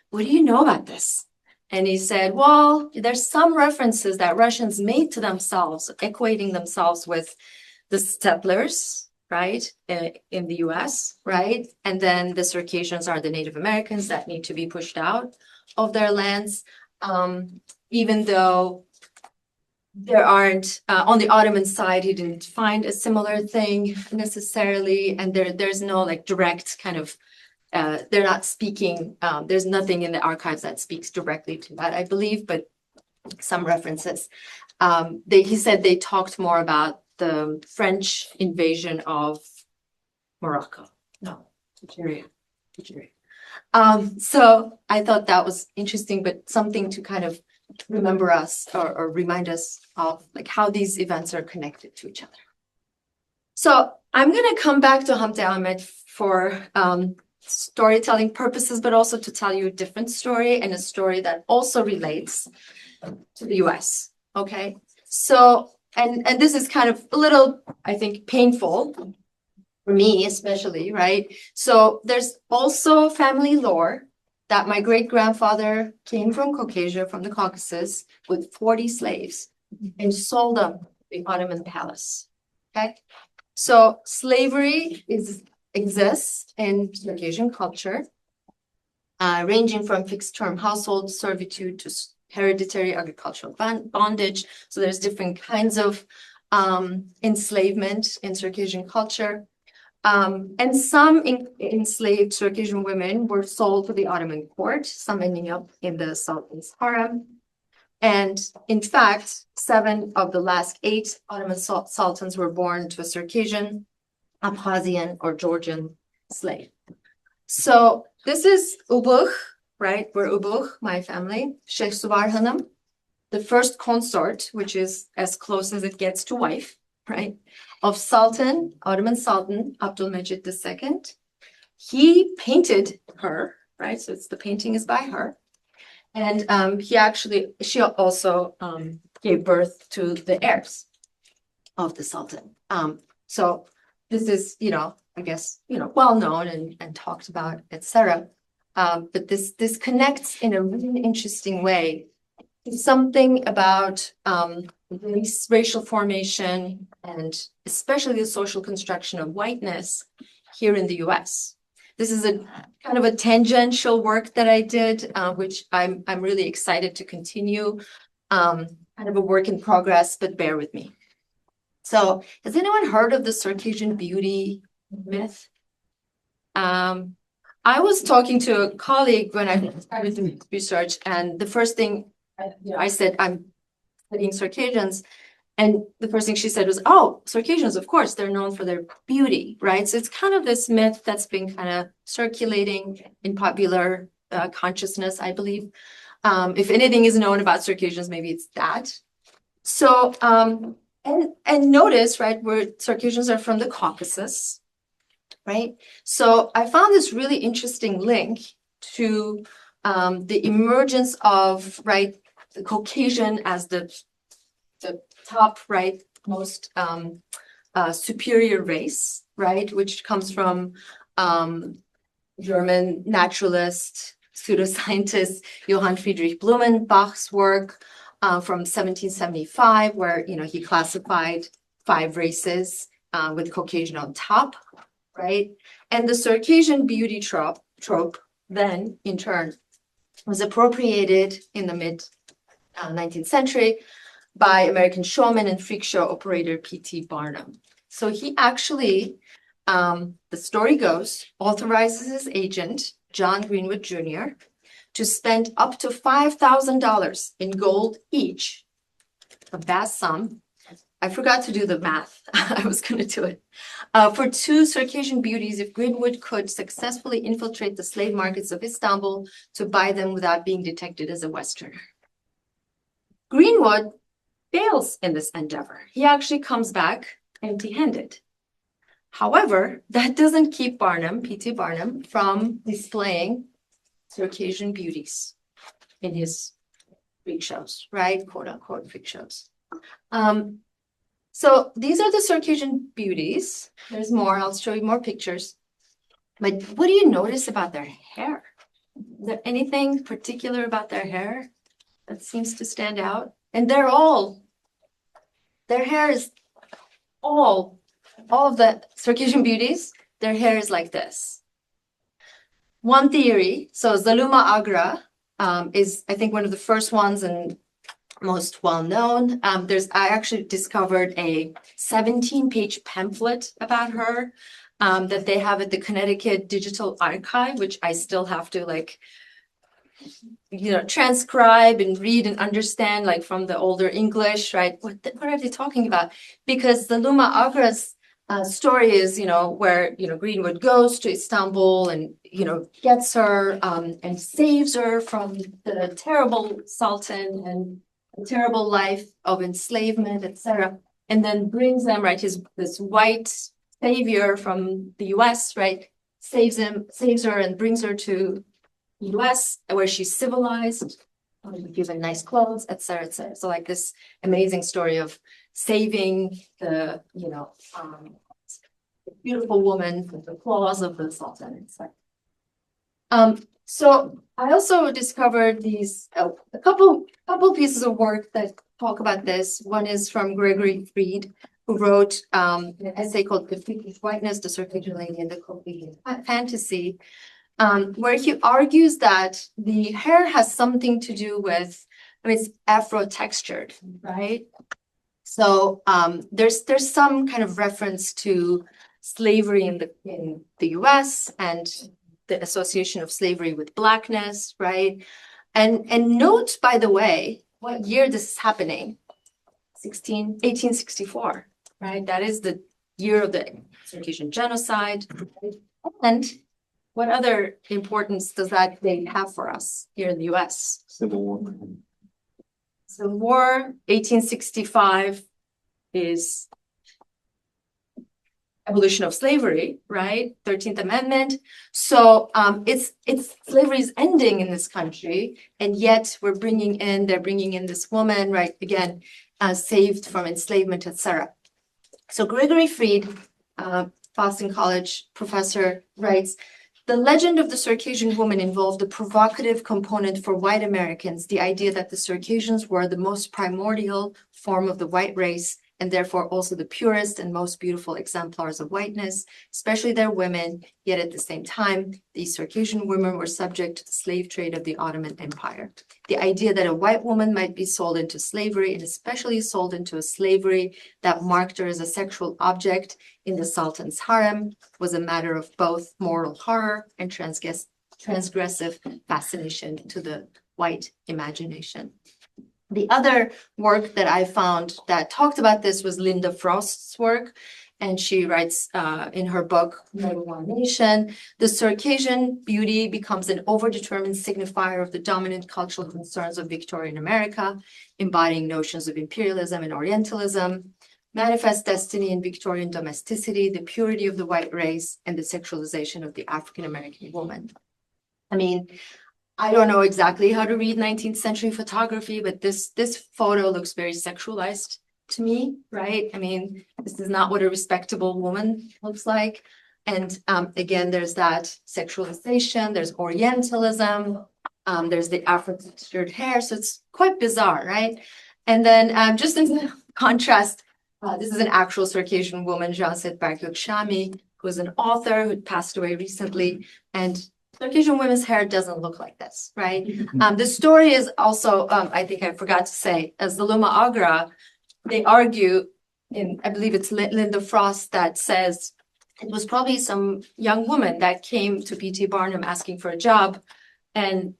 what do you know about this? And he said, well, there's some references that Russians made to themselves, equating themselves with the settlers, right, in the US, right? And then the Circassians are the Native Americans that need to be pushed out of their lands, even though there aren't, on the Ottoman side, he didn't find a similar thing necessarily, and there's no like direct kind of, they're not speaking, there's nothing in the archives that speaks directly to that, I believe, but some references. He said they talked more about the French invasion of Morocco. No, Algeria. So I thought that was interesting, but something to kind of remember us or remind us of like how these events are connected to each other. So I'm going to come back to Hamdi Ahmed for storytelling purposes, but also to tell you a different story and a story that also relates to the US. Okay, so and this is kind of a little, I think, painful for me, especially, right? So there's also family lore that my great-grandfather came from Caucasia, from the Caucasus, with 40 slaves and sold them to the Ottoman palace. Okay, so slavery exists in Circassian culture, ranging from fixed-term household servitude to hereditary agricultural bondage. So there's different kinds of enslavement in Circassian culture. And some enslaved Circassian women were sold to the Ottoman court, some ending up in the Sultan's harem. And in fact, 7 of the last 8 Ottoman sultans were born to a Circassian, Abkhazian, or Georgian slave. So this is Ubukh, right? We're Ubukh, my family, Sheikh Suvar Hanım, the first consort, which is as close as it gets to wife, right? Of Sultan, Ottoman Sultan, Abdülmecid II. He painted her, right? So the painting is by her. And she also gave birth to the heirs of the Sultan. So this is, I guess, well known and talked about, etc. But this connects in a really interesting way to something about racial formation and especially the social construction of whiteness here in the US. This is a kind of a tangential work that I did, which I'm really excited to continue. Kind of a work in progress, but bear with me. So, has anyone heard of the Circassian beauty myth? I was talking to a colleague when I started doing research, and the first thing I said, I'm studying Circassians. And the first thing she said was, oh, Circassians, of course, they're known for their beauty, right? So it's kind of this myth that's been kind of circulating in popular consciousness, I believe. If anything is known about Circassians, maybe it's that. So, and notice, right, where Circassians are from the Caucasus, right? So I found this really interesting link to the emergence of, right, the Caucasian as the top, right, most superior race, right, which comes from German naturalist, pseudoscientist Johann Friedrich Blumenbach's work from 1775, where, you know, he classified 5 races with Caucasian on top, right? And the Circassian beauty trope then, in turn, was appropriated in the mid 19th century by American showman and freak show operator P.T. Barnum. So he actually, the story goes, authorizes his agent, John Greenwood Jr., to spend up to $5,000 in gold each, a vast sum. I forgot to do the math. I was going to do it. For 2 Circassian beauties, if Greenwood could successfully infiltrate the slave markets of Istanbul to buy them without being detected as a Westerner. Greenwood fails in this endeavor. He actually comes back empty-handed. However, that doesn't keep Barnum, P.T. Barnum, from displaying Circassian beauties in his freak shows, right? Quote unquote freak shows. So these are the Circassian beauties. There's more. I'll show you more pictures. But what do you notice about their hair? Is there anything particular about their hair that seems to stand out? And their hair is all of the Circassian beauties, their hair is like this. One theory, so Zaluma Agra is, I think, one of the first ones and most well-known. I actually discovered a 17-page pamphlet about her that they have at the Connecticut Digital Archive, which I still have to, like, you know, transcribe and read and understand, like, from the older English, right? What are they talking about? Because the Zaluma Agra's story is, you know, where, you know, Greenwood goes to Istanbul and, you know, gets her and saves her from the terrible Sultan and the terrible life of enslavement, etc. And then brings them, right, this white savior from the US, right, saves her and brings her to the US where she's civilized, given nice clothes, etc., etc. So, like, this amazing story of saving the, you know, beautiful woman from the claws of the Sultan. It's like, so I also discovered these a couple pieces of work that talk about this. One is from Gregory Freed, who wrote an essay called "The Freakish Whiteness, the Circassian Lady, and the Caucasian Fantasy," where he argues that the hair has something to do with, I mean, it's Afro-textured, right? So there's some kind of reference to slavery in the US and the association of slavery with Blackness, right? And note, by the way, what year this is happening. 1864, right? That is the year of the Circassian genocide. And what other importance does that date have for us here in the US? Civil War. Civil War, 1865 is abolition of slavery, right? 13th Amendment. So it's slavery is ending in this country, and yet they're bringing in this woman, right? Again, saved from enslavement, etc. So Gregory Freed, Boston College professor, writes, the legend of the Circassian woman involved a provocative component for white Americans, the idea that the Circassians were the most primordial form of the white race, and therefore also the purest and most beautiful exemplars of whiteness, especially their women. Yet at the same time, these Circassian women were subject to the slave trade of the Ottoman Empire. The idea that a white woman might be sold into slavery, and especially sold into a slavery that marked her as a sexual object in the Sultan's harem, was a matter of both moral horror and transgressive fascination to the white imagination. The other work that I found that talked about this was Linda Frost's work, and she writes in her book, Number One Nation, the Circassian beauty becomes an overdetermined signifier of the dominant cultural concerns of Victorian America, embodying notions of imperialism and Orientalism, manifest destiny in Victorian domesticity, the purity of the white race, and the sexualization of the African American woman. I mean, I don't know exactly how to read 19th century photography, but this photo looks very sexualized to me, right? I mean, this is not what a respectable woman looks like. And again, there's that sexualization, there's Orientalism, there's the Afro-textured hair. So it's quite bizarre, right? And then just in contrast, this is an actual Circassian woman, Janset Barkyok-Shami, who is an author who passed away recently. And Circassian women's hair doesn't look like this, right? The story is also, I think I forgot to say, as the Luma Agra, they argue, I believe it's Linda Frost that says it was probably some young woman that came to P.T. Barnum asking for a job. And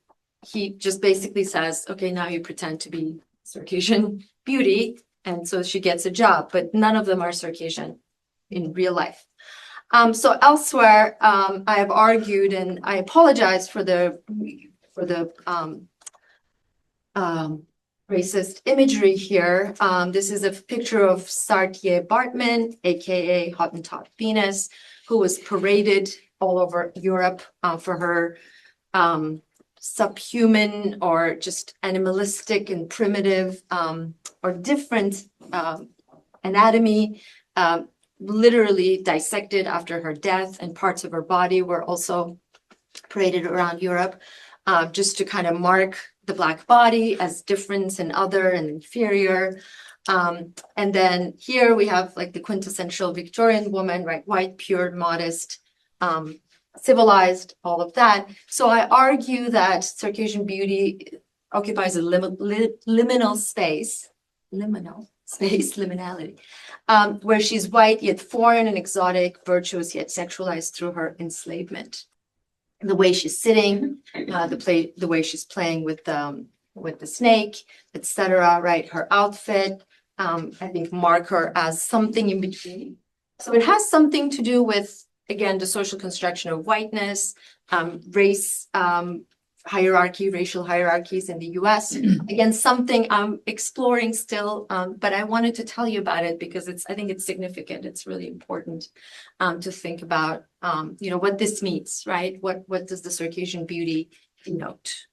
he just basically says, okay, now you pretend to be Circassian beauty. And so she gets a job, but none of them are Circassian in real life. So elsewhere, I have argued, and I apologize for the racist imagery here. This is a picture of Sartier Bartman, aka Hottentot Venus, who was paraded all over Europe for her subhuman or just animalistic and primitive or different anatomy, literally dissected after her death, and parts of her body were also paraded around Europe just to kind of mark the Black body as different and other and inferior. And then here we have like the quintessential Victorian woman, right? White, pure, modest, civilized, all of that. So I argue that Circassian beauty occupies a liminal space, liminality, where she's white yet foreign and exotic, virtuous yet sexualized through her enslavement. The way she's sitting, the way she's playing with the snake, etc. Right, her outfit, I think mark her as something in between. So it has something to do with, again, the social construction of whiteness, race, hierarchy, racial hierarchies in the US. Again, something I'm exploring still, but I wanted to tell you about it because I think it's significant. It's really important to think about, what this means, right? What does the Circassian beauty denote?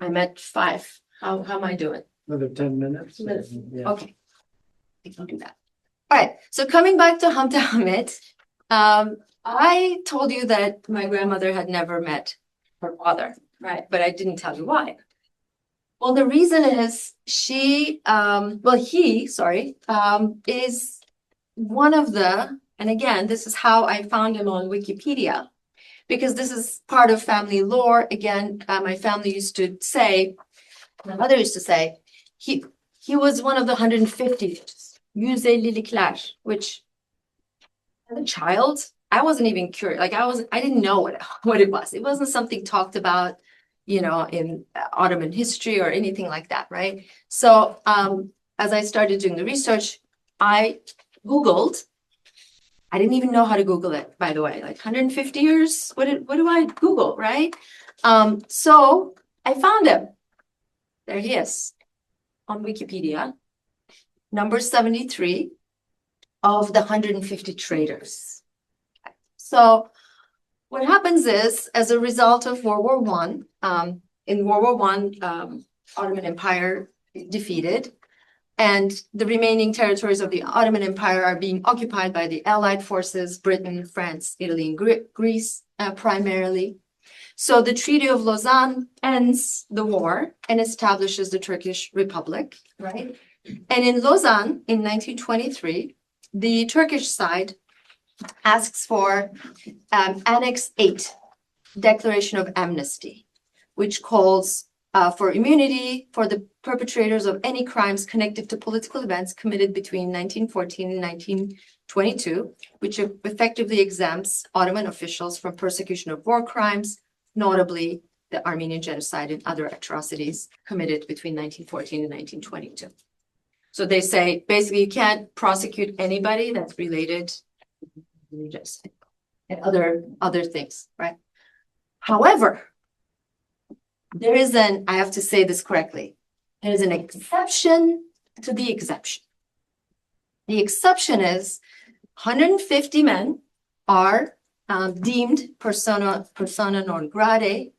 I'm at 5. How am I doing? Another 10 minutes. Yeah. Okay, I can do that. All right, so coming back to Hamta Hamid, I told you that my grandmother had never met her father, right? But I didn't tell you why. Well, the reason is he, is one of the, and again, this is how I found him on Wikipedia, because this is part of family lore. Again, my family used to say, my mother used to say, he was one of the 150 yüzelilikler, which as a child, I wasn't even curious. Like I didn't know what it was. It wasn't something talked about, in Ottoman history or anything like that, right? So as I started doing the research, I Googled. I didn't even know how to Google it, by the way. Like 150 years. What do I Google, right? So I found him. There he is on Wikipedia, number 73 of the 150 traders. So what happens is, as a result of World War I, in World War I, Ottoman Empire defeated, and the remaining territories of the Ottoman Empire are being occupied by the Allied forces, Britain, France, Italy, and Greece, primarily. So the Treaty of Lausanne ends the war and establishes the Turkish Republic, right? And in Lausanne, in 1923, the Turkish side asks for Annex 8, Declaration of Amnesty, which calls for immunity for the perpetrators of any crimes connected to political events committed between 1914 and 1922, which effectively exempts Ottoman officials from persecution of war crimes, notably the Armenian genocide and other atrocities committed between 1914 and 1922. So they say, basically, you can't prosecute anybody that's related religious and other things, right? However, there is I have to say this correctly, there is an exception to the exception. The exception is 150 men are deemed persona non grata,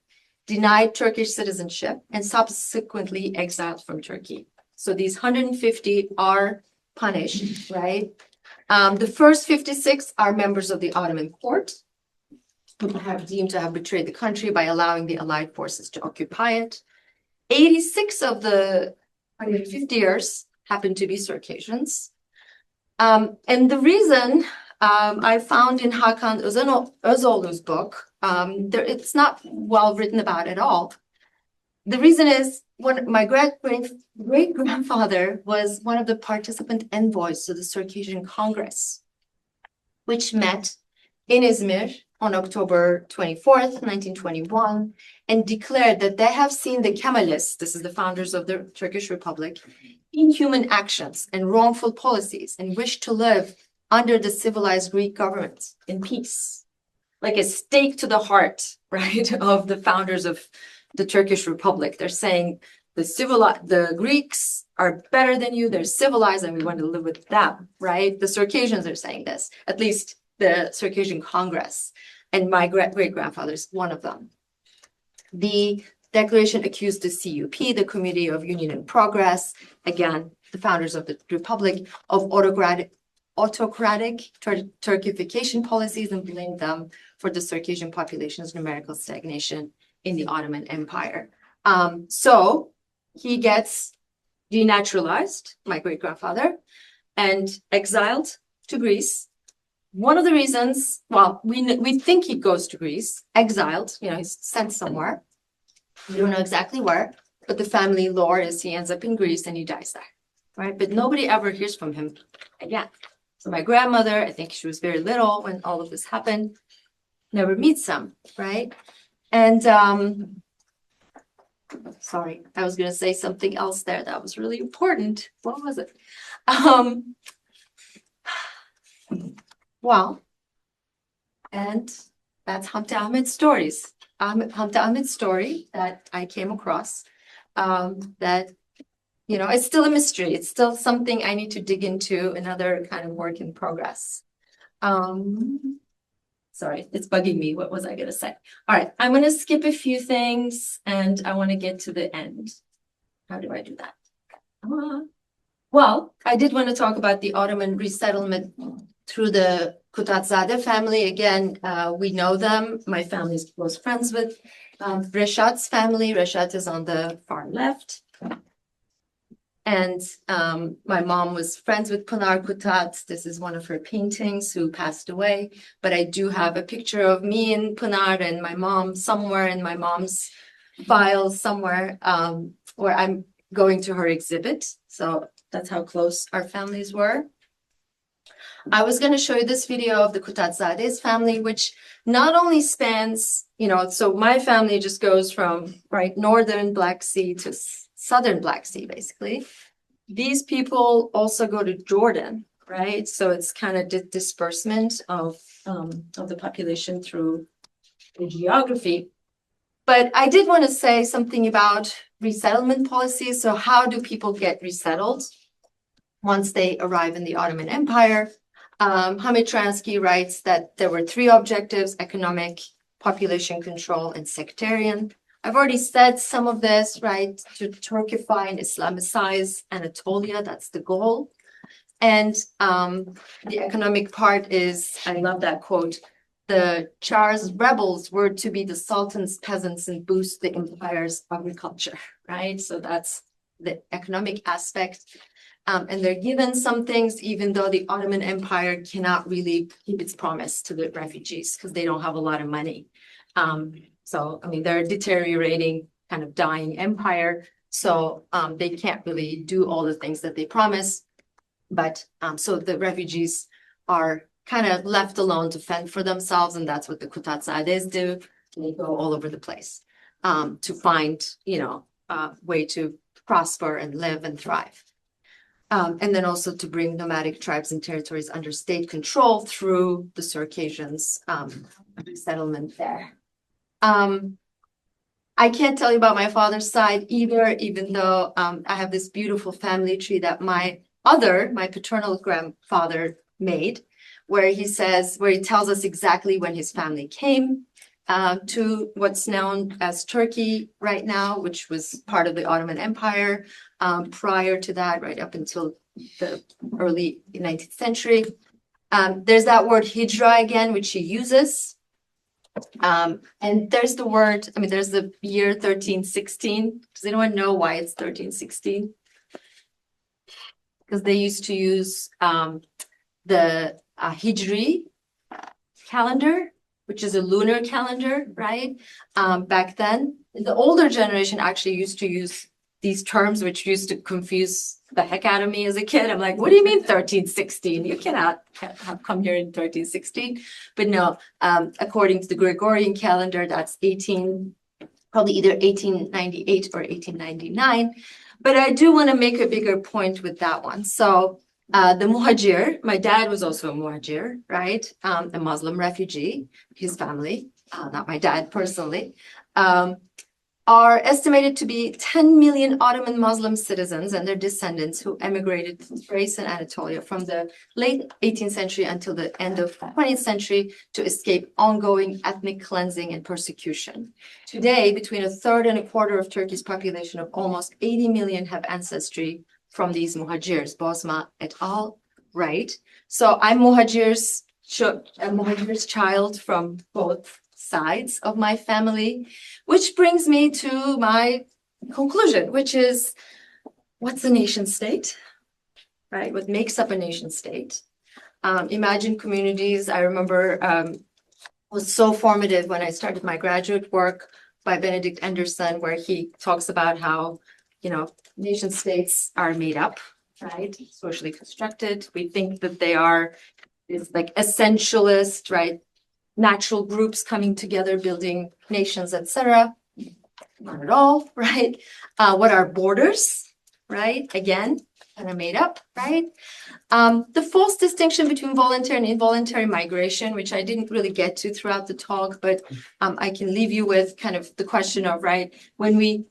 denied Turkish citizenship, and subsequently exiled from Turkey. So these 150 are punished, right? The first 56 are members of the Ottoman court, who have deemed to have betrayed the country by allowing the Allied forces to occupy it. 86 of the 150ers happen to be Circassians. And the reason I found in Hakan Özol's book, it's not well written about at all. The reason is my great-grandfather was one of the participant envoys to the Circassian Congress, which met in Izmir on October 24th, 1921, and declared that they have seen the Kemalists, this is the founders of the Turkish Republic, inhuman actions and wrongful policies, and wish to live under the civilized Greek government in peace. Like a stake to the heart, right, of the founders of the Turkish Republic. They're saying the Greeks are better than you, they're civilized, and we want to live with them, right? The Circassians are saying this, at least the Circassian Congress, and my great-grandfather is one of them. The declaration accused the CUP, the Committee of Union and Progress, again, the founders of the Republic, of autocratic Turkification policies, and blamed them for the Circassian population's numerical stagnation in the Ottoman Empire. So he gets denaturalized, my great-grandfather, and exiled to Greece. One of the reasons, well, we think he goes to Greece, exiled, he's sent somewhere. We don't know exactly where, but the family lore is he ends up in Greece and he dies there, right? But nobody ever hears from him again. So my grandmother, I think she was very little when all of this happened, never meets him, right? And sorry, I was going to say something else there that was really important. What was it? Well, and that's Hamdi Ahmed's stories. Hamdi Ahmed's story that I came across, that, it's still a mystery. It's still something I need to dig into, another kind of work in progress. Sorry, it's bugging me. What was I going to say? All right, I'm going to skip a few things and I want to get to the end. How do I do that? Well, I did want to talk about the Ottoman resettlement through the Kutatzadeh family. Again, we know them. My family is close friends with Reshat's family. Reshat is on the far left. And my mom was friends with Pınar Kutat. This is one of her paintings, who passed away. But I do have a picture of me and Pınar and my mom somewhere in my mom's files somewhere, where I'm going to her exhibit. So that's how close our families were. I was going to show you this video of the Kutatzadeh's family, which not only spans, so my family just goes from northern Black Sea to southern Black Sea, basically. These people also go to Jordan, right? So it's kind of disbursement of the population through the geography. But I did want to say something about resettlement policies. So how do people get resettled once they arrive in the Ottoman Empire? Hamid Transky writes that there were three objectives: economic, population control, and sectarian. I've already said some of this, right? To Turkify and Islamicize Anatolia, that's the goal. And the economic part is, I love that quote, the Tsar's rebels were to be the Sultan's peasants and boost the empire's agriculture, right? So that's the economic aspect. And they're given some things, even though the Ottoman Empire cannot really keep its promise to the refugees because they don't have a lot of money. So, they're a deteriorating, kind of dying empire. So they can't really do all the things that they promise. But so the refugees are kind of left alone to fend for themselves. And that's what the Kutatzadehs do. They go all over the place to find, a way to prosper and live and thrive. And then also to bring nomadic tribes and territories under state control through the Circassians settlement there. I can't tell you about my father's side either, even though I have this beautiful family tree that my paternal grandfather made, where he tells us exactly when his family came to what's known as Turkey right now, which was part of the Ottoman Empire. Prior to that, right up until the early 19th century. There's that word hijra again, which he uses. And there's the word, there's the year 1316. Does anyone know why it's 1316? Because they used to use the Hijri calendar, which is a lunar calendar, right? Back then, the older generation actually used to use these terms, which used to confuse the heck out of me as a kid. I'm like, what do you mean 1316? You cannot have come here in 1316. But no, according to the Gregorian calendar, that's probably either 1898 or 1899. But I do want to make a bigger point with that one. So the muhajir, my dad was also a muhajir, right? A Muslim refugee, his family, not my dad personally, are estimated to be 10 million Ottoman Muslim citizens and their descendants who emigrated to Thrace and Anatolia from the late 18th century until the end of 20th century to escape ongoing ethnic cleansing and persecution. Today, between a third and a quarter of Turkey's population of almost 80 million have ancestry from these muhajirs, Bosma et al., right? So I'm muhajir's child from both sides of my family, which brings me to my conclusion, which is, what's a nation state, right? What makes up a nation state? Imagine communities. I remember was so formative when I started my graduate work by Benedict Anderson, where he talks about how, nation states are made up, right? Socially constructed. We think that they are this like essentialist, right? Natural groups coming together, building nations, etc. Not at all, right? What are borders, right? Again, kind of made up, right? The false distinction between voluntary and involuntary migration, which I didn't really get to throughout the talk, but I can leave you with kind of the question of, right, when we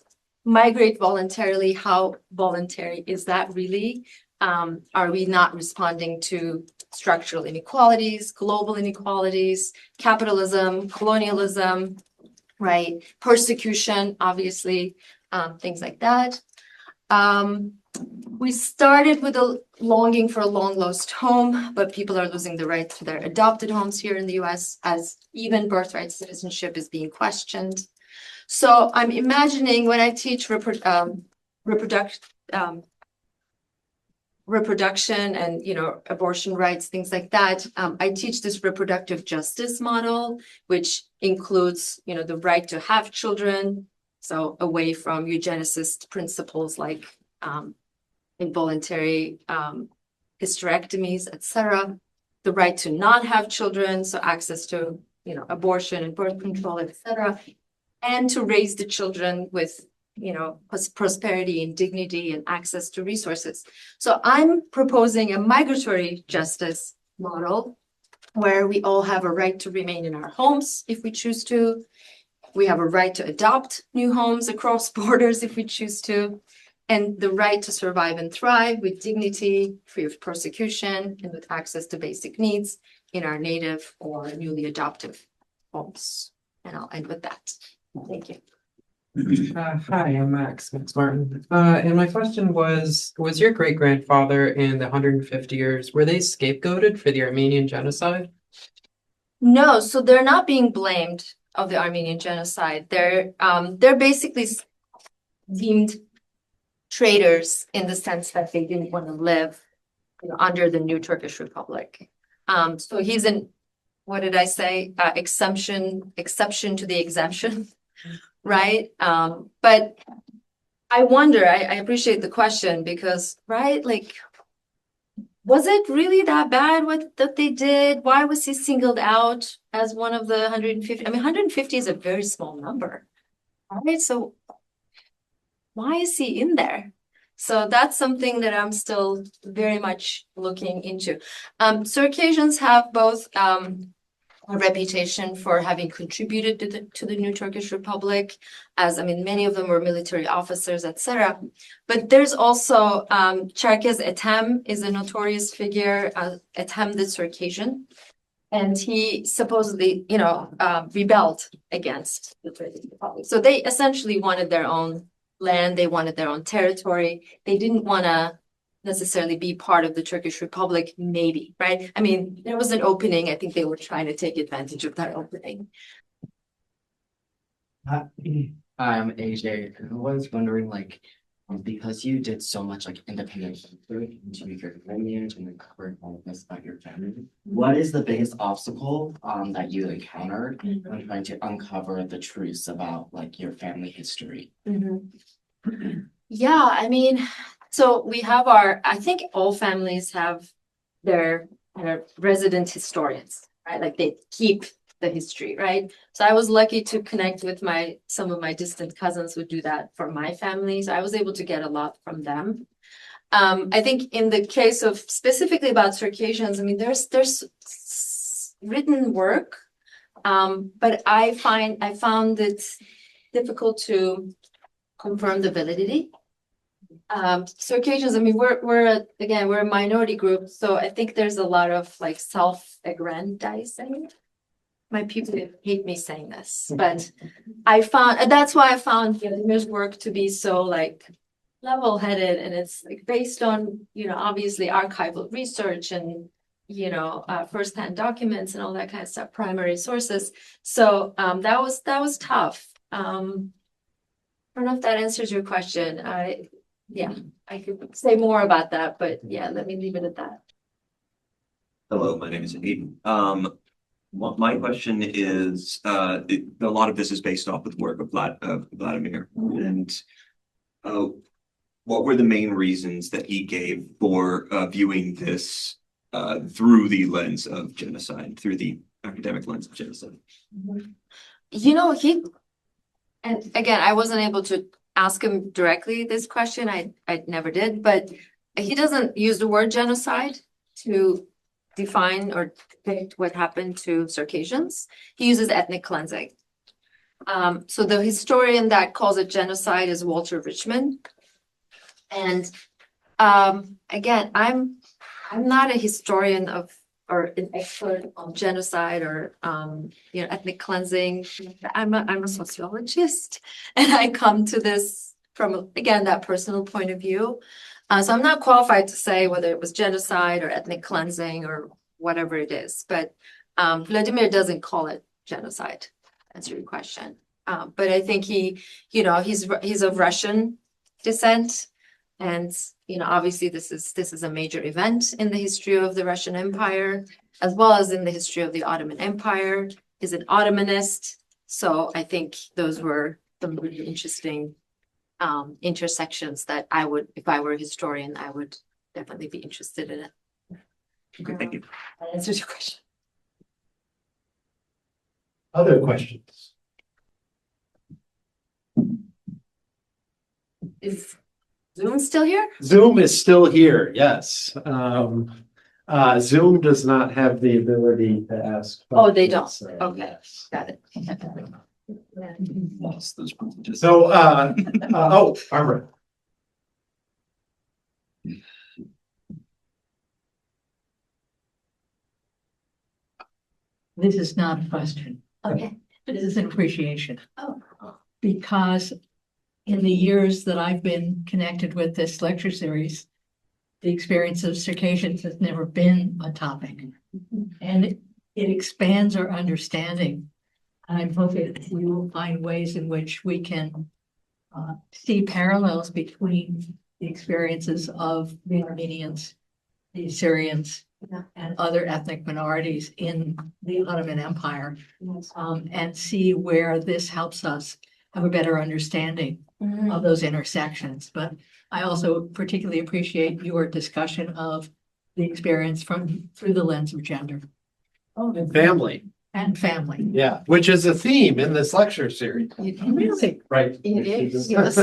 migrate voluntarily, how voluntary is that really? Are we not responding to structural inequalities, global inequalities, capitalism, colonialism, right? Persecution, obviously, things like that. We started with a longing for a long lost home, but people are losing the right to their adopted homes here in the US as even birthright citizenship is being questioned. So I'm imagining when I teach reproduction and abortion rights, things like that. I teach this reproductive justice model, which includes the right to have children, so away from eugenicist principles like involuntary hysterectomies, etc. The right to not have children, so access to abortion and birth control, etc. And to raise the children with prosperity and dignity and access to resources. So I'm proposing a migratory justice model where we all have a right to remain in our homes if we choose to. We have a right to adopt new homes across borders if we choose to, and the right to survive and thrive with dignity, free of persecution, and with access to basic needs in our native or newly adoptive homes. And I'll end with that. Thank you. Hi, I'm Max Martin. And my question was your great-grandfather and the 150 years, were they scapegoated for the Armenian genocide? No, so they're not being blamed of the Armenian genocide. They're basically deemed traitors in the sense that they didn't want to live under the new Turkish Republic. So he's what did I say? Exception to the exemption. Right. But I wonder, I appreciate the question because, right, like, was it really that bad that they did? Why was he singled out as one of the 150? 150 is a very small number. Right. So why is he in there? So that's something that I'm still very much looking into. Circassians have both a reputation for having contributed to the new Turkish Republic, as I mean, many of them were military officers, etc. But there's also Cherkes Ethem is a notorious figure, Ethem the Circassian, and he supposedly, rebelled against the Turkish Republic. So they essentially wanted their own land, they wanted their own territory. They didn't want to necessarily be part of the Turkish Republic, maybe, right? I mean, there was an opening. I think they were trying to take advantage of that opening. Hi, I'm AJ, and I was wondering, because you did so much independent research into your lineage and uncovered all of this about your family, what is the biggest obstacle that you encountered when trying to uncover the truths about your family history? Yeah, I mean, so we have I think all families have their resident historians, right? Like they keep the history, right? So I was lucky to connect with some of my distant cousins who do that for my family. So I was able to get a lot from them. I think in the case of specifically about Circassians, I mean, there's written work, but I found it difficult to confirm the validity. Circassians, I mean, we're a minority group, so I think there's a lot of self-aggrandizing. My people hate me saying this, but that's why I found Vladimir's work to be so level-headed, and it's based on obviously archival research and first-hand documents and all that kind of stuff, primary sources. So that was tough. I don't know if that answers your question. I could say more about that, but yeah, let me leave it at that. Hello, my name is Aiden. My question is, a lot of this is based off of the work of Vladimir, and what were the main reasons that he gave for viewing this through the lens of genocide, through the academic lens of genocide? And again, I wasn't able to ask him directly this question. I never did, but he doesn't use the word genocide to define or depict what happened to Circassians. He uses ethnic cleansing. So the historian that calls it genocide is Walter Richmond. And again, I'm not a historian or an expert on genocide or ethnic cleansing. I'm a sociologist, and I come to this from again that personal point of view. So I'm not qualified to say whether it was genocide or ethnic cleansing or whatever it is. But Vladimir doesn't call it genocide. To answer your question. But I think he's of Russian descent. And obviously this is a major event in the history of the Russian Empire, as well as in the history of the Ottoman Empire. He's an Ottomanist, so I think those were some really interesting intersections that I would, if I were a historian, I would definitely be interested in it. Okay, thank you. That answers your question. Other questions? Is Zoom still here? Zoom is still here, yes. Zoom does not have the ability to ask. Oh, they don't. questions, Okay. yes. Got it. Lost those privileges. So, Barbara. This is not a question. Okay. This is an appreciation. Oh. Because in the years that I've been connected with this lecture series, the experience of Circassians has never been a topic. And it expands our understanding. I'm hoping we will find ways in which we can see parallels between the experiences of the Armenians, the Assyrians, and other ethnic minorities in the Ottoman Empire, and see where this helps us have a better understanding of those intersections. But I also particularly appreciate your discussion of the experience through the lens of gender. And family, And family. yeah, which is a theme in this lecture series, Really? right? It is. Yes.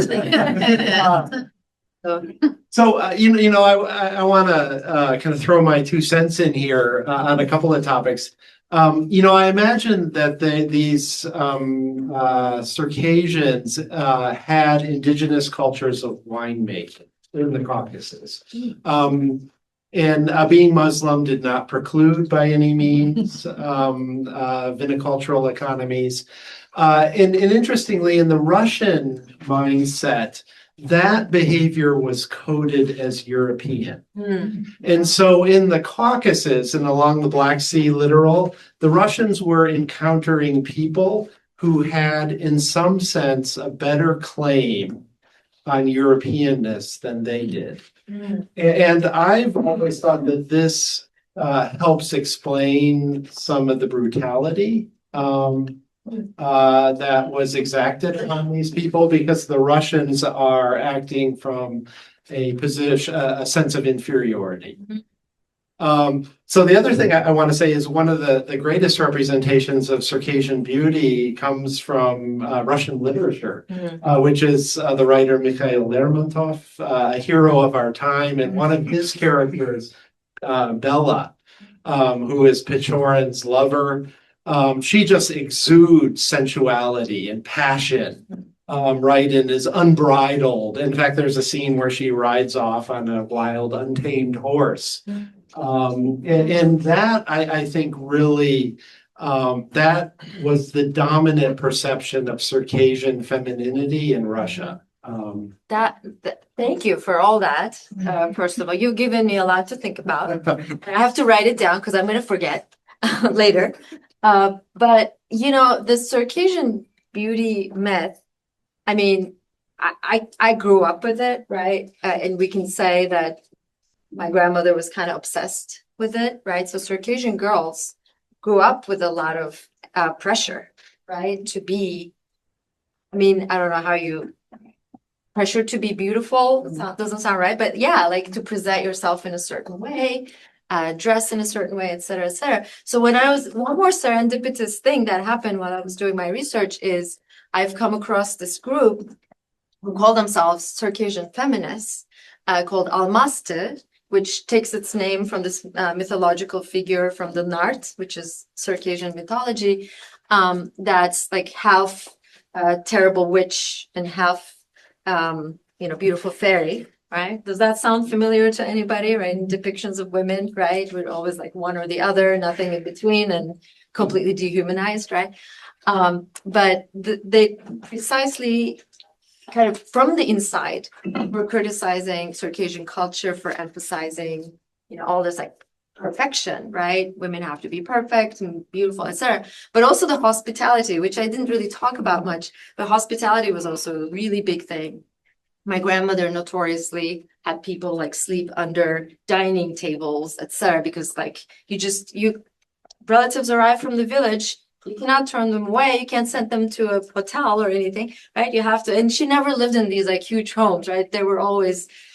So, I want to kind of throw my 2 cents in here on a couple of topics. I imagine that these Circassians had indigenous cultures of winemaking in the Caucasus. And being Muslim did not preclude by any means viticultural economies. And interestingly, in the Russian mindset, that behavior was coded as European. And so in the Caucasus and along the Black Sea littoral, the Russians were encountering people who had, in some sense, a better claim on Europeanness than they did. And I've always thought that this helps explain some of the brutality that was exacted on these people, because the Russians are acting from a position, a sense of inferiority. So the other thing I want to say is one of the greatest representations of Circassian beauty comes from Russian literature, which is the writer Mikhail Lermontov, a hero of our time, and one of his characters, Bella, who is Pechorin's lover. She just exudes sensuality and passion, right, and is unbridled. In fact, there's a scene where she rides off on a wild, untamed horse. And that, I think, really, that was the dominant perception of Circassian femininity in Russia. Thank you for all that. First of all, you've given me a lot to think about. I have to write it down because I'm going to forget later. But the Circassian beauty myth, I mean, I grew up with it, right? And we can say that my grandmother was kind of obsessed with it, right? So Circassian girls grew up with a lot of pressure, right? To be, I mean, I don't know how pressure to be beautiful, doesn't sound right, but yeah, like to present yourself in a certain way, dress in a certain way, et cetera, et cetera. So one more serendipitous thing that happened while I was doing my research is I've come across this group who call themselves Circassian feminists, called Almaste, which takes its name from this mythological figure from the Nart, which is Circassian mythology, that's like half terrible witch and half beautiful fairy. Right? Does that sound familiar to anybody, right? In depictions of women, right? We're always like one or the other, nothing in between, and completely dehumanized, right? But they precisely kind of from the inside were criticizing Circassian culture for emphasizing, all this like perfection, right? Women have to be perfect and beautiful, etc. But also the hospitality, which I didn't really talk about much, but hospitality was also a really big thing. My grandmother notoriously had people like sleep under dining tables, etc., because like relatives arrive from the village, you cannot turn them away, you can't send them to a hotel or anything, right? You have to, and she never lived in these like huge homes, right? They were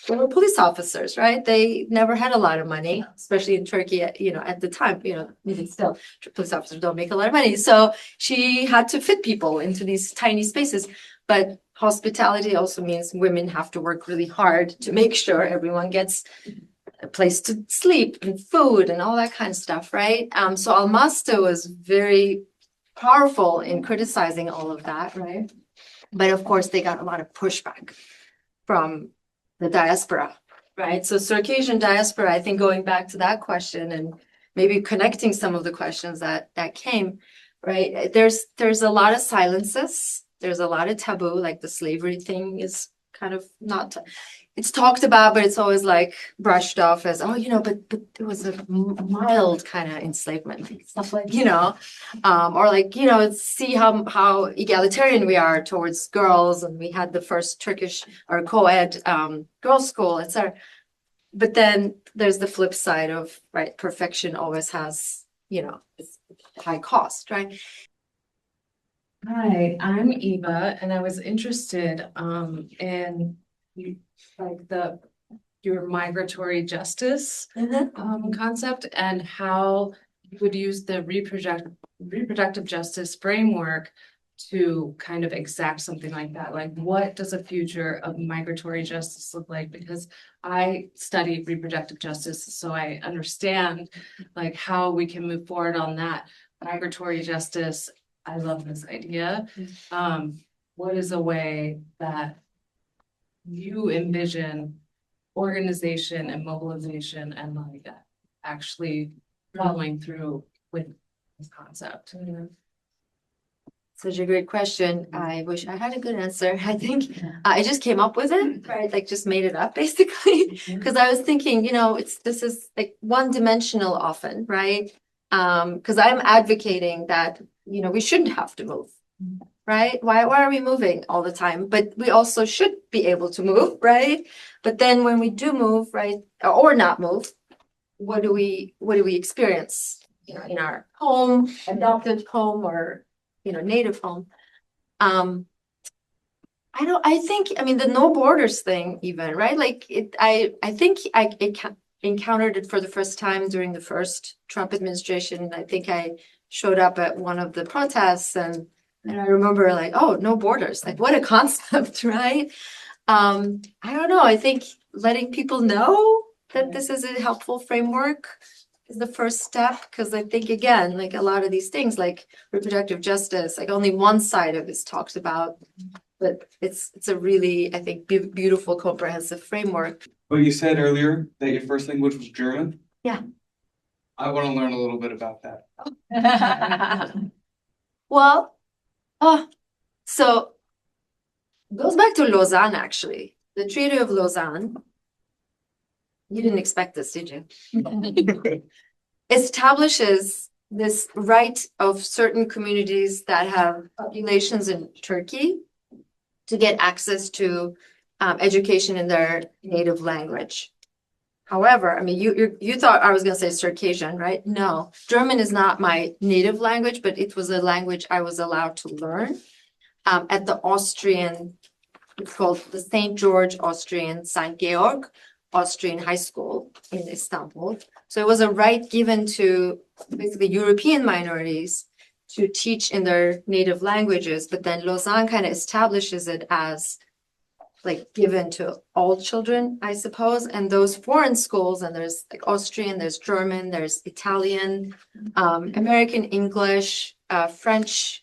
police officers, right? They never had a lot of money, especially in Turkey, at the time, even still, police officers don't make a lot of money. So she had to fit people into these tiny spaces. But hospitality also means women have to work really hard to make sure everyone gets a place to sleep and food and all that kind of stuff, right? So Almaste was very powerful in criticizing all of that, right? But of course, they got a lot of pushback from the diaspora, right? So Circassian diaspora, I think going back to that question and maybe connecting some of the questions that came, right? There's a lot of silences. There's a lot of taboo, like the slavery thing is kind of not, it's talked about, but it's always like brushed off as, but it was a mild kind of enslavement, stuff like, or like, see how egalitarian we are towards girls. And we had the first Turkish or co-ed girls' school, etc. But then there's the flip side of, right, perfection always has, it's high cost, right? Hi, I'm Eva, and I was interested in your migratory justice concept and how you would use the reproductive justice framework to kind of exact something like that? Like, what does a future of migratory justice look like? Because I studied reproductive justice, so I understand like how we can move forward on that. Migratory justice, I love this idea. What is a way that you envision organization and mobilization and like actually following through with this concept? Such a great question. I wish I had a good answer. I think I just came up with it, right? Like just made it up basically. Because I was thinking, this is like one dimensional often, right? Because I'm advocating that, we shouldn't have to move, right? Why are we moving all the time? But we also should be able to move, right? But then when we do move, right, or not move, what do we experience, in our home, adopted home, or native home? I think the no borders thing even, right? Like I think I encountered it for the first time during the first Trump administration. I think I showed up at one of the protests and I remember like, oh, no borders, like what a concept, right? I don't know. I think letting people know that this is a helpful framework is the first step, because I think again, like a lot of these things like reproductive justice, like only one side of this talks about, but it's a really, I think, beautiful comprehensive framework. But you said earlier that your first language was German? Yeah. I want to learn a little bit about that. Well, so goes back to Lausanne, actually. The Treaty of Lausanne. You didn't expect this, did you? Establishes this right of certain communities that have populations in Turkey to get access to education in their native language. However, you thought I was going to say Circassian, right? No, German is not my native language, but it was a language I was allowed to learn at the Austrian, it's called the St. George Austrian, St. Georg Austrian High School in Istanbul. So it was a right given to basically European minorities to teach in their native languages, but then Lausanne kind of establishes it as like given to all children, I suppose. And those foreign schools, and there's like Austrian, there's German, there's Italian, American English, French.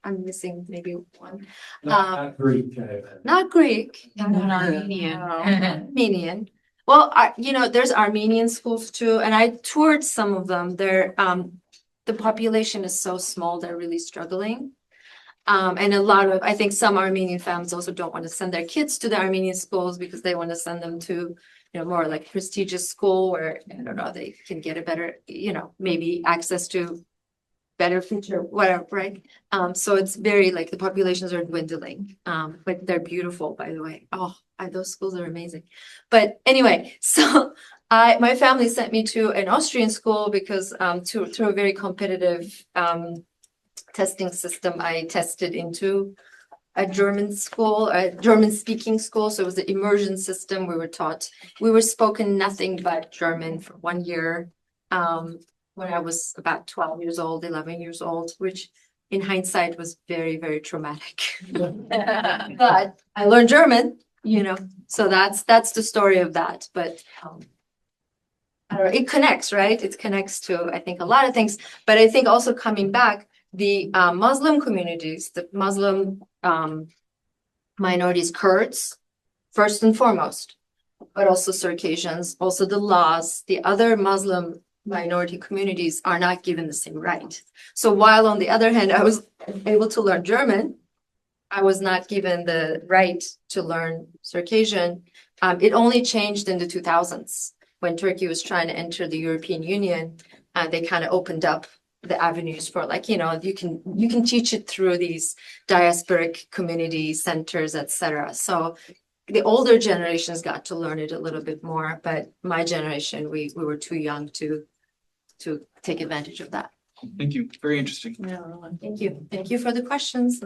I'm missing maybe one. Not Greek. Not Greek. Armenian. Armenian. Well, there's Armenian schools too, and I toured some of them. They're the population is so small, they're really struggling. And a lot of, I think some Armenian families also don't want to send their kids to the Armenian schools because they want to send them to, more like prestigious school where, I don't know, they can get a better, maybe access to better future, whatever, right? So it's very like the populations are dwindling, but they're beautiful, by the way. Oh, those schools are amazing. But anyway, so my family sent me to an Austrian school because through a very competitive testing system, I tested into a German school, a German speaking school. So it was an immersion system. We were spoken nothing but German for 1 year. When I was about 12 years old, 11 years old, which in hindsight was very, very traumatic. But I learned German, so that's the story of that. But I don't know, it connects, right? It connects to, I think, a lot of things. But I think also coming back, the Muslim communities, the Muslim minorities, Kurds, first and foremost, but also Circassians, also the laws, the other Muslim minority communities are not given the same right. So while on the other hand, I was able to learn German, I was not given the right to learn Circassian. It only changed in the 2000s when Turkey was trying to enter the European Union. They kind of opened up the avenues for like, you can teach it through these diasporic community centers, etc. So the older generations got to learn it a little bit more, but my generation, we were too young to take advantage of that. Thank you. Very interesting. Thank you. Thank you for the questions.